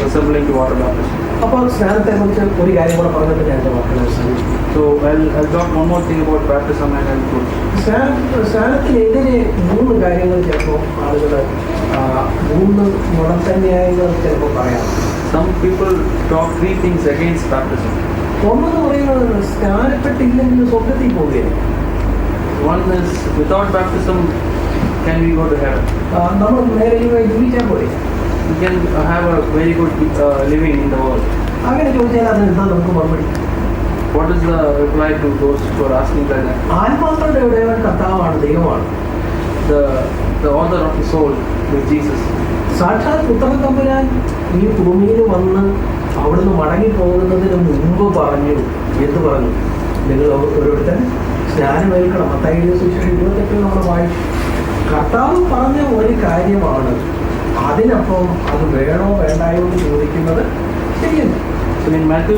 resembling to water baptism. അപ്പോൾ സ്നാനത്തെ കുറിച്ച് ഒരു കാര്യം കൂടെ പറഞ്ഞിട്ട് ഞാൻ എൻ്റെ മക്കളെ ശ്രമിക്കും. So I'll talk one more thing about baptism and I'll close. സ്നാനത്തിനെതിരെ 3 കാര്യങ്ങൾ ചിലപ്പോൾ ആളുകൾ 3 നുണത്തന്യായങ്ങൾ ചിലപ്പോൾ പറയാം. Some people talk 3 things against baptism. ഒന്നെന്ന് പറയുന്നത് സ്നാനപ്പെട്ടില്ലെങ്കിൽ സ്വർഗത്തിൽ പോവുകയില്ല. One is, without baptism can we go to heaven? നമ്മൾ നേരെ ജീവിച്ചാൽ പോയി We can have a very good living in the world. അങ്ങനെ ചോദിച്ചാൽ അത് എന്താ നമുക്ക് മറുപടി? What is the reply to those who are asking like that? ആത്മാക്കളുടെ എവിടെയാണ്? കർത്താവാണ്, ദൈവമാണ്. The author of the soul is Jesus. സാക്ഷാത് പുത്രൻ തമ്പുരാൻ ഈ ഭൂമിയിൽ വന്ന് അവിടുന്ന് മടങ്ങി പോകുന്നതിന് മുമ്പ് പറഞ്ഞു. എന്ത് പറഞ്ഞു? നിങ്ങൾ ഓരോരുത്തർ സ്നാനമേൽക്കണം. മത്തായി സുവിശേഷം 28 നമ്മൾ വായിച്ചു. കർത്താവ് പറഞ്ഞ ഒരു കാര്യമാണ്. അതിനപ്പം അത് വേണോ വേണ്ടായോ എന്ന് ചോദിക്കുന്നത് ശരിയല്ല. So in Matthew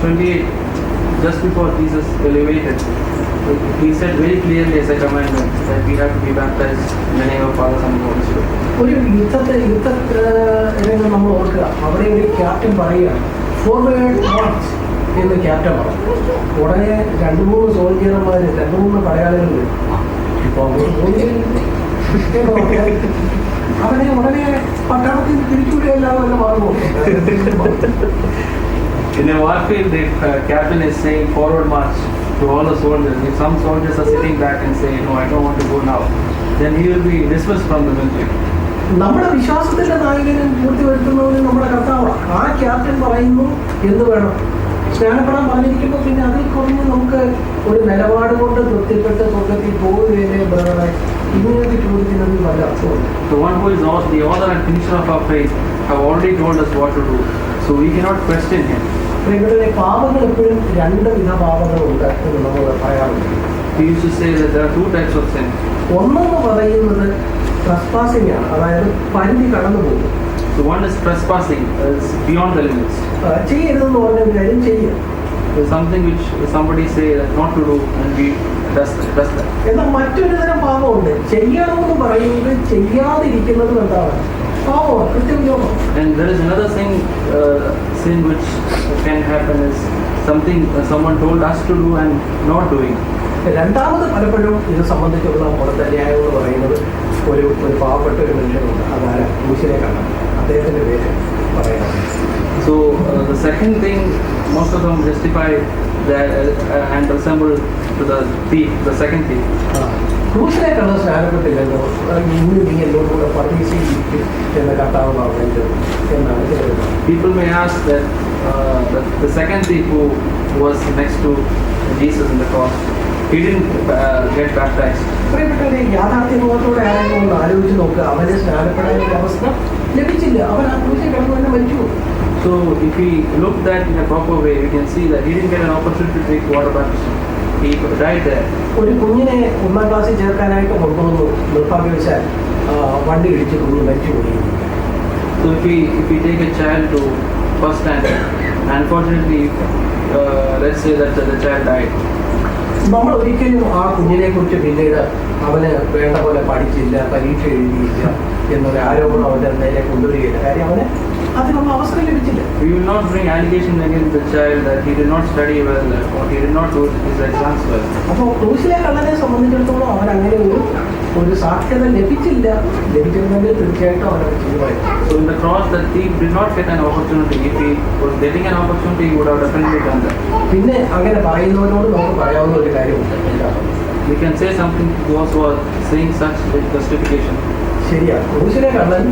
28, just before Jesus elevated, he said very clearly as a commandment that we have to be baptized in the name of Father, Son, and Holy Spirit. ഒരു യുദ്ധത്തിൽ നമ്മൾ ഓർക്കുക, അവിടെ ഒരു ക്യാപ്റ്റൻ പറയുക ഫോർവേഡ് മാർച്ച് എന്ന് captain പറഞ്ഞു. ഉടനെ 2-3 സോൾജിയർമാർ 2-3 പടയാളികൾ വരും. ഇപ്പോൾ അവനെ ഉടനെ പട്ടാളത്തിൽ തിരിച്ചുവിടുകയല്ലാതെ വല്ല മാറുമോ? In a warfield, the captain is saying forward march to all the soldiers. If some soldiers are sitting back and say, no, I don't want to go now, then he will be dismissed from the military. നമ്മുടെ വിശ്വാസത്തിന്റെ നായകനും പൂർത്തി വരുത്തുന്നവനും നമ്മുടെ കർത്താവാണ്. ആ captain പറയുന്നു എന്ത് വേണം? സ്നാനപ്പെടാൻ പറഞ്ഞിരിക്കുമ്പോൾ പിന്നെ അതിൽ കുറഞ്ഞ് നമുക്ക് ഒരു നിലപാട് കൊണ്ട് തൃപ്തിപ്പെട്ട് സ്വർഗത്തിൽ പോകുകയല്ലേ വേറെ ഇങ്ങനത്തെ ചോദിക്കുന്നതിൽ വല്ല അർത്ഥമുണ്ട്. The one who is the author and finisher of our faith have already told us what to do, so we cannot question him. ഇവിടെ പാപങ്ങൾ എപ്പോഴും 2 വിധ പാപങ്ങളുണ്ട് എന്ന് നമ്മൾ പറയാറുണ്ട്. We used to say that there are 2 types of sin. ഒന്നെന്ന് പറയുന്നത് ട്രസ്പാസിംഗ് ആണ്, അതായത് പരിധി കടന്നു പോകും. So one is trespassing, it's beyond the limits. ചെയ്യരുതെന്ന് പറഞ്ഞ ഒരു കാര്യം ചെയ്യുക. There's something which somebody say that not to do and we does that. എന്നാൽ മറ്റൊരു തരം പാപമുണ്ട്. ചെയ്യണമെന്ന് പറയുന്നത് ചെയ്യാതിരിക്കുന്നത് എന്താണ്? പാപമാണ്, കൃത്യവിലോപം. And there is another sin which can happen is something someone told us to do and not doing. രണ്ടാമത് പലപ്പോഴും ഇത് സംബന്ധിച്ചുള്ള മുടത്തന്യായം എന്ന് പറയുന്നത് ഒരു പാവപ്പെട്ട ഒരു മനുഷ്യനുണ്ട്. അതായത് മൂശിനെ കാണാൻ അദ്ദേഹത്തിൻ്റെ പേര് പറയുന്നത്. So the second thing, most of them justify that and resemble to the thief, the second thief. ക്രൂശിനെ കണ്ട് സ്നാനപ്പെട്ടില്ലല്ലോ, ഇന്ന് നീ എന്നോട് കൂടെ പർദീസയിൽ ഇരിക്കും എന്ന് കർത്താവ് പറഞ്ഞത് എന്നാണ് ചിലത്. People may ask that the second thief who was next to Jesus in the cross, he didn't get baptized. പ്രിയപ്പെട്ടവരെ, യാഥാർത്ഥ്യബോധത്തോടെ ആരെങ്കിലും ഒന്ന് ആലോചിച്ച് നോക്കുക. അവന് സ്നാനപ്പെടാൻ ഒരു അവസ്ഥ ലഭിച്ചില്ല. അവൻ ആ ക്രൂശിൽ കിടന്നു തന്നെ മരിച്ചു. So if we look that in a proper way, we can see that he didn't get an opportunity to take water baptism. He died there. ഒരു കുഞ്ഞിനെ 1ാം ക്ലാസ്സിൽ ചേർക്കാനായിട്ട് കൊണ്ടുവന്നു. നിർഭാഗ്യവശാൽ വണ്ടി ഇടിച്ച് കുഞ്ഞ് മരിച്ചുപോയി. So if we take a child to first standard, unfortunately, let's say that the child died. നമ്മൾ ഒരിക്കലും ആ കുഞ്ഞിനെ കുറിച്ച് പിന്നീട് അവന് വേണ്ട പോലെ പഠിച്ചില്ല, പരീക്ഷ എഴുതിയില്ല എന്നൊരു ആരോപണം അവൻ്റെ നേരെ കൊണ്ടുവരികയില്ല. കാര്യം അവന് അതിനുള്ള അവസരം ലഭിച്ചില്ല. We will not bring allegation against the child that he did not study well or he did not do his exams well. അപ്പോൾ ക്രൂശിലെ കള്ളനെ സംബന്ധിച്ചിടത്തോളം അവൻ അങ്ങനെ ഒരു സാധ്യത ലഭിച്ചില്ല. ലഭിച്ചിരുന്നെങ്കിൽ തീർച്ചയായിട്ടും അവനത് ചെയ്യുമായിരുന്നു. So in the cross, the thief did not get an opportunity. If he was getting an opportunity, he would have definitely done that. പിന്നെ അങ്ങനെ പറയുന്നവരോട് നമുക്ക് പറയാവുന്ന ഒരു കാര്യമുണ്ട്. We can say something to those who are saying such with justification. ശരിയാണ്, ക്രൂശിലെ കള്ളൻ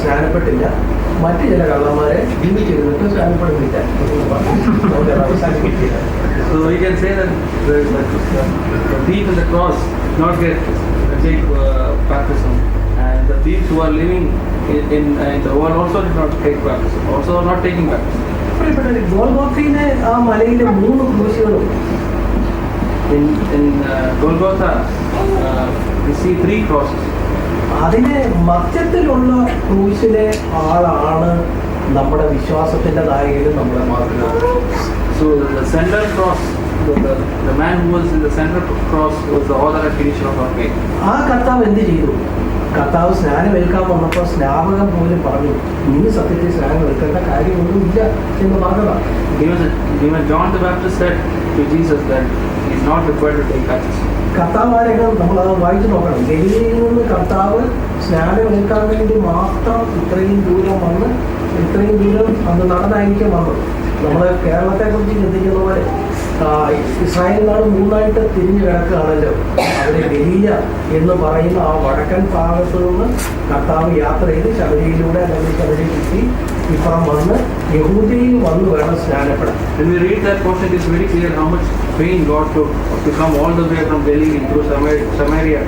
സ്നാനപ്പെട്ടില്ല. മറ്റു ചില കള്ളന്മാരെ ജീവിച്ചിരുന്നിട്ട് സ്നാനപ്പെടുന്നില്ല. അവസാനിപ്പിക്കില്ല. So we can say that the thief in the cross did not take baptism, and the thieves who are living in the world also did not take baptism, also are not taking baptism. ഗോൽഗോഥയിലെ ആ മലയിലെ 3 ക്രൂശുകളും In Golgotha, we see 3 crosses. അതിന് മധ്യത്തിലുള്ള ക്രൂശിലെ ആളാണ് നമ്മുടെ വിശ്വാസത്തിന്റെ നായകനും നമ്മുടെ മാതൃകയും. So the center cross, the man who was in the center cross was the author and finisher of our faith. ആ കർത്താവ് എന്ത് ചെയ്തു? കർത്താവ് സ്നാനമേൽക്കാൻ വന്നപ്പോൾ സ്നാപകൻ പോലും പറഞ്ഞു, നീ സത്യത്തിൽ സ്നാനം എടുക്കേണ്ട കാര്യമൊന്നുമില്ല എന്ന് പറഞ്ഞതാണ്. Even John the Baptist said to Jesus that he is not required to take baptism. കർത്താവാരെയൊക്കെ നമ്മളത് വായിച്ചു നോക്കണം. ഗലീലയിൽ നിന്ന് കർത്താവ് സ്നാനമേൽക്കാൻ വേണ്ടി മാത്രം ഇത്രയും ദൂരം അന്ന് നടന്നായിരിക്കും വന്നത്. നമ്മൾ കേരളത്തെക്കുറിച്ച് ചിന്തിക്കുന്ന പോലെ ഇസ്രായേൽ നാട് 3ആയിട്ട് തിരിഞ്ഞു കിടക്കുകയാണല്ലോ. അവിടെ ഗലീല എന്ന് പറയുന്ന ആ വടക്കൻ ഭാഗത്ത് നിന്ന് കർത്താവ് യാത്ര ചെയ്ത് ശബരിയിലൂടെ അല്ലെങ്കിൽ ശബരി ചുറ്റി ഇപ്പുറം വന്ന് യഹൂദയിൽ വന്ന് വേണം സ്നാനപ്പെടാൻ. When we read that portion, it is very clear how much pain God took to come all the way from Galilee through Samaria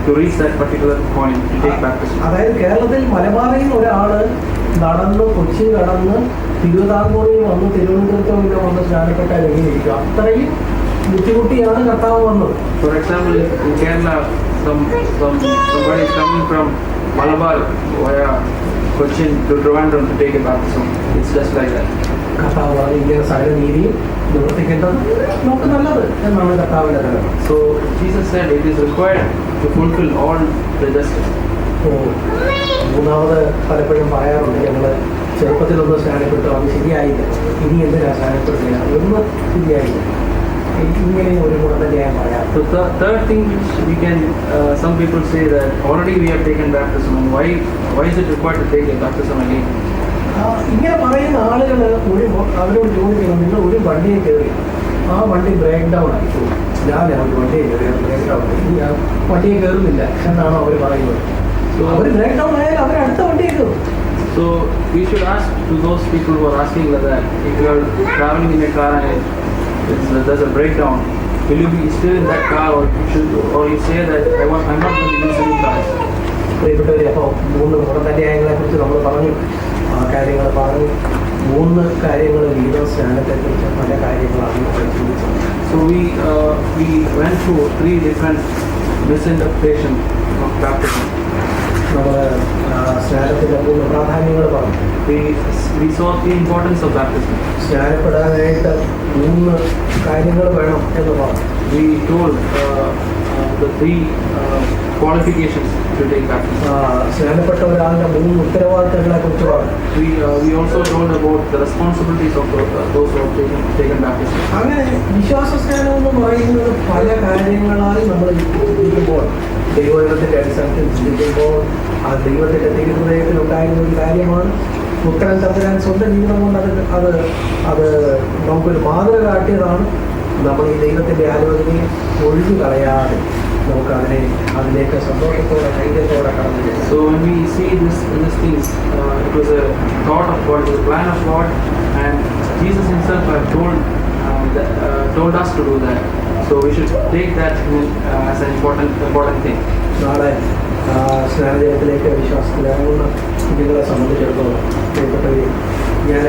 to reach that particular point to take baptism. അതായത് കേരളത്തിൽ മലബാറിൽ നിന്ന് ഒരാൾ നടന്ന് കൊച്ചി കടന്ന് തിരുവിതാംകൂറിൽ വന്ന് തിരുവനന്തപുരത്ത് വന്ന് സ്നാനപ്പെട്ടാൽ എങ്ങനെയിരിക്കും? അത്രയും ബുദ്ധിമുട്ടിയാണ് കർത്താവ് വന്നത്. For example, in Kerala, somebody is coming from Malabar via Cochin to Trivandrum to take a baptism. It's just like that. കർത്താവ് പറഞ്ഞു, ഇങ്ങനെ സകല നീതിയും നിവർത്തിക്കേണ്ടത് നമുക്ക് നല്ലത് എന്നാണ് കർത്താവിന്റെ തലം. So Jesus said it is required to fulfill all the justice. മൂന്നാമത് പലപ്പോഴും പറയാറുണ്ട്, ഞങ്ങൾ ചെറുപ്പത്തിലൊന്ന് സ്നാനപ്പെട്ടു, അത് ശരിയായില്ല, ഇനി എന്തിനാ സ്നാനപ്പെട്ടില്ല, ഒന്നും ശരിയായില്ല, ഇങ്ങനെ ഒരു ഗുണം തന്നെ ഞാൻ പറയാം. So the third thing which we can, some people say that already we have taken baptism, and why is it required to take a baptism again? ഇങ്ങനെ പറയുന്ന ആളുകൾ അവരോട് ചോദിക്കണം, നിങ്ങൾ ഒരു വണ്ടിയെ കയറി ആ വണ്ടി ബ്രേക്ക് ഡൗൺ ആയിപ്പോ, ഞാൻ ഒരു വണ്ടിയെ കയറി ബ്രേക്ക് ഡൗൺ ആയി, ഞാൻ വണ്ടിയെ കയറുന്നില്ല എന്നാണ് അവർ പറയുന്നത്. അവർ ബ്രേക്ക് ഡൗൺ ആയാൽ അവർ അടുത്ത വണ്ടിയെ കയറും. So we should ask to those people who are asking that if you are traveling in a car and there's a breakdown, will you be still in that car, or you say that I'm not going to use any cars? പ്രിയപ്പെട്ടവരെ, അപ്പോൾ 3 ഗുണതന്യായങ്ങളെ കുറിച്ച് നമ്മൾ പറഞ്ഞു, ആ കാര്യങ്ങൾ പറഞ്ഞു. 3 കാര്യങ്ങൾ വീതം സ്നാനത്തെക്കുറിച്ച് പല കാര്യങ്ങളാണ് പരിശോധിച്ചത്. So we went through 3 different misinterpretations of baptism. നമ്മൾ സ്നാനത്തിൻ്റെ 3 പ്രാധാന്യങ്ങൾ പറഞ്ഞു. We saw the importance of baptism. സ്നാനപ്പെടാനായിട്ട് 3 കാര്യങ്ങൾ വേണം എന്ന് പറഞ്ഞു. We told the 3 qualifications to take baptism. സ്നാനപ്പെട്ട ഒരാളുടെ 3 ഉത്തരവാദിത്തങ്ങളെ കുറിച്ച് പറഞ്ഞു. We also told about the responsibilities of those who have taken baptism. അങ്ങനെ വിശ്വാസ സ്നാനം എന്ന് പറയുന്നത് പല കാര്യങ്ങളായി നമ്മൾ ചിന്തിക്കുമ്പോൾ, ദൈവത്തിന്റെ അടിസ്ഥാനത്തിൽ ചിന്തിക്കുമ്പോൾ ആ ദൈവത്തിന്റെ തിരുഹൃദയത്തിൽ ഉണ്ടായിരുന്ന ഒരു കാര്യമാണ്. പുത്രൻ തമ്പുരാൻ സ്വന്തം ജീവിതം കൊണ്ട് അത് നമുക്കൊരു മാതൃക കാട്ടിയതാണ്. നമ്മൾ ഈ ദൈവത്തിന്റെ ആലോചനയെ ഒഴിഞ്ഞു കളയാതെ നമുക്ക് അതിലേക്ക് സന്തോഷത്തോടെ ധൈര്യത്തോടെ കടന്നു ചെല്ലാം. So when we see these things, it was a thought of God, it was a plan of God, and Jesus himself had told us to do that. So we should take that as an important thing. നാളെ സ്നാനജലത്തിലേക്ക് വിശ്വാസത്തിൽ ഇറങ്ങുന്ന കുഞ്ഞുങ്ങളെ സംബന്ധിച്ചിടത്തോളം പ്രിയപ്പെട്ടവർ, ഞാൻ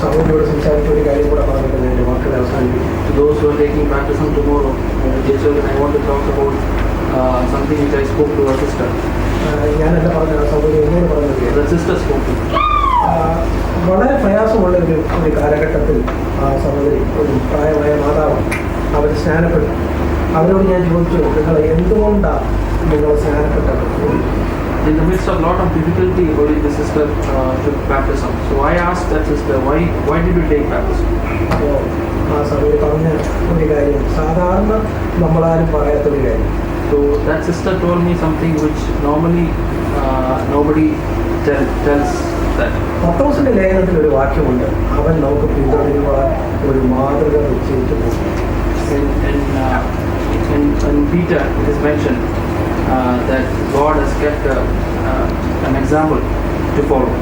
സമൂഹത്തോട് സംസാരിച്ച ഒരു കാര്യം കൂടെ പറഞ്ഞിട്ട് ഞാൻ എൻ്റെ വാക്കുകൾ അവസാനിപ്പിക്കും. To those who are taking baptism tomorrow, dear children, I want to talk about something which I spoke to our sister. ഞാനല്ല പറഞ്ഞ സൗകര്യം എന്നോട് പറഞ്ഞത്. The sister spoke to me. വളരെ പ്രയാസമുള്ള ഒരു കാലഘട്ടത്തിൽ സഹോദരി, ഒരു പ്രായമായ മാതാവ്, അവർ സ്നാനപ്പെട്ടു. അവരോട് ഞാൻ ചോദിച്ചു, നിങ്ങൾ എന്തുകൊണ്ടാണ് നിങ്ങൾ സ്നാനപ്പെട്ടത്? In the midst of a lot of difficulty, only the sister took baptism. So I asked that sister, why did you take baptism? അപ്പോൾ ആ സഹോദരി പറഞ്ഞ ഒരു കാര്യം സാധാരണ നമ്മളാരും പറയാത്തൊരു കാര്യം. So that sister told me something which normally nobody tells that. പത്രോസിന്റെ ലേഖനത്തിൽ ഒരു വാക്യമുണ്ട്, അവൻ നമുക്ക് പിന്തുടരുവാൻ ഒരു മാതൃക നിശ്ചയിച്ചു പോകും. In Peter it is mentioned that God has kept an example to follow.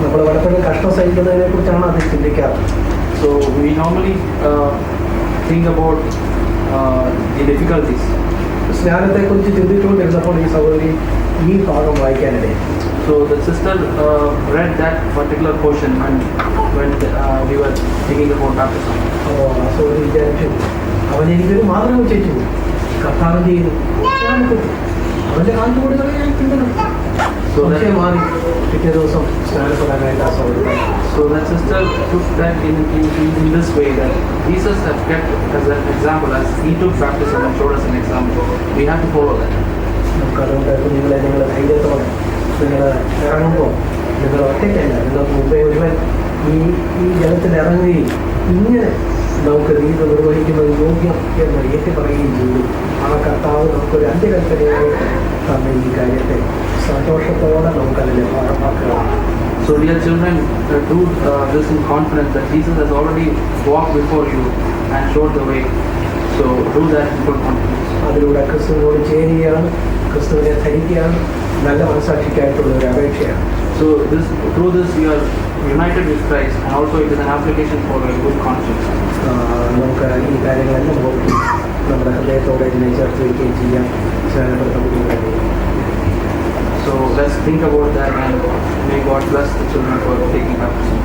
നമ്മൾ പലപ്പോഴും കഷ്ടം സഹിക്കുന്നതിനെ കുറിച്ചാണ് അത് ചിന്തിക്കാറ്. So we normally think about the difficulties. സ്നാനത്തെക്കുറിച്ച് ചിന്തിച്ചുകൊണ്ടിരുന്നപ്പോൾ ഈ സഹോദരി ഈ ഭാഗം വായിക്കാനിടയിൽ. So the sister read that particular portion when we were thinking about baptism. അപ്പോൾ ആ സഹോദരി വിചാരിച്ചു, അവൻ എനിക്കൊരു മാതൃക നിശ്ചയിച്ചു പോകും. കർത്താവ് ചെയ്തു, സ്നാനപ്പെട്ടു, അവൻ്റെ കാലത്ത് കൂടി ഞാൻ പിന്തുണ മാറി പിറ്റേ ദിവസം സ്നാനപ്പെടാനായിട്ട് ആ സഹോദരി. So that sister took that in this way, that Jesus has kept as an example, as he took baptism and showed us an example. We have to follow that. നമുക്കതുകൊണ്ട് കുഞ്ഞുങ്ങളെ, നിങ്ങൾ ധൈര്യത്തോടെ നിങ്ങൾ ഇറങ്ങുമ്പോൾ നിങ്ങൾ ഒറ്റയ്ക്കല്ല, നിങ്ങൾക്ക് മുമ്പേ ഒരുവൻ ഈ ജലത്തിൽ ഇറങ്ങുകയും ഇങ്ങനെ നമുക്ക് നീതി നിർവഹിക്കുന്നത് യോഗ്യം എന്ന് ഏറ്റി പറയുകയും ചെയ്തു. ആ കർത്താവ് നമുക്കൊരു അന്ത്യകൽപ്പനയായിട്ട് തന്ന ഈ കാര്യത്തെ സന്തോഷത്തോടെ നമുക്കതിനെ പാഠമാക്കുക. So dear children, do this in confidence that Jesus has already walked before you and showed the way. So do that in full confidence. അതിലൂടെ ക്രിസ്തുവിനോട് ചേരുകയാണ്, ക്രിസ്തുവിനെ ധരിക്കുകയാണ്, നല്ല മനസാക്ഷിക്കായിട്ടുള്ള ഒരു അപേക്ഷയാണ്. So through this we are united with Christ, and also it is an application for a good conscience. നമുക്ക് ഈ കാര്യങ്ങളെല്ലാം നോക്കി നമ്മുടെ ഹൃദയത്തോടെ ഇതിനെ ചേർത്ത് വയ്ക്കുകയും ചെയ്യാം. സ്നാനപ്പെടുത്തുന്ന So let's think about that, and may God bless the children for taking baptism.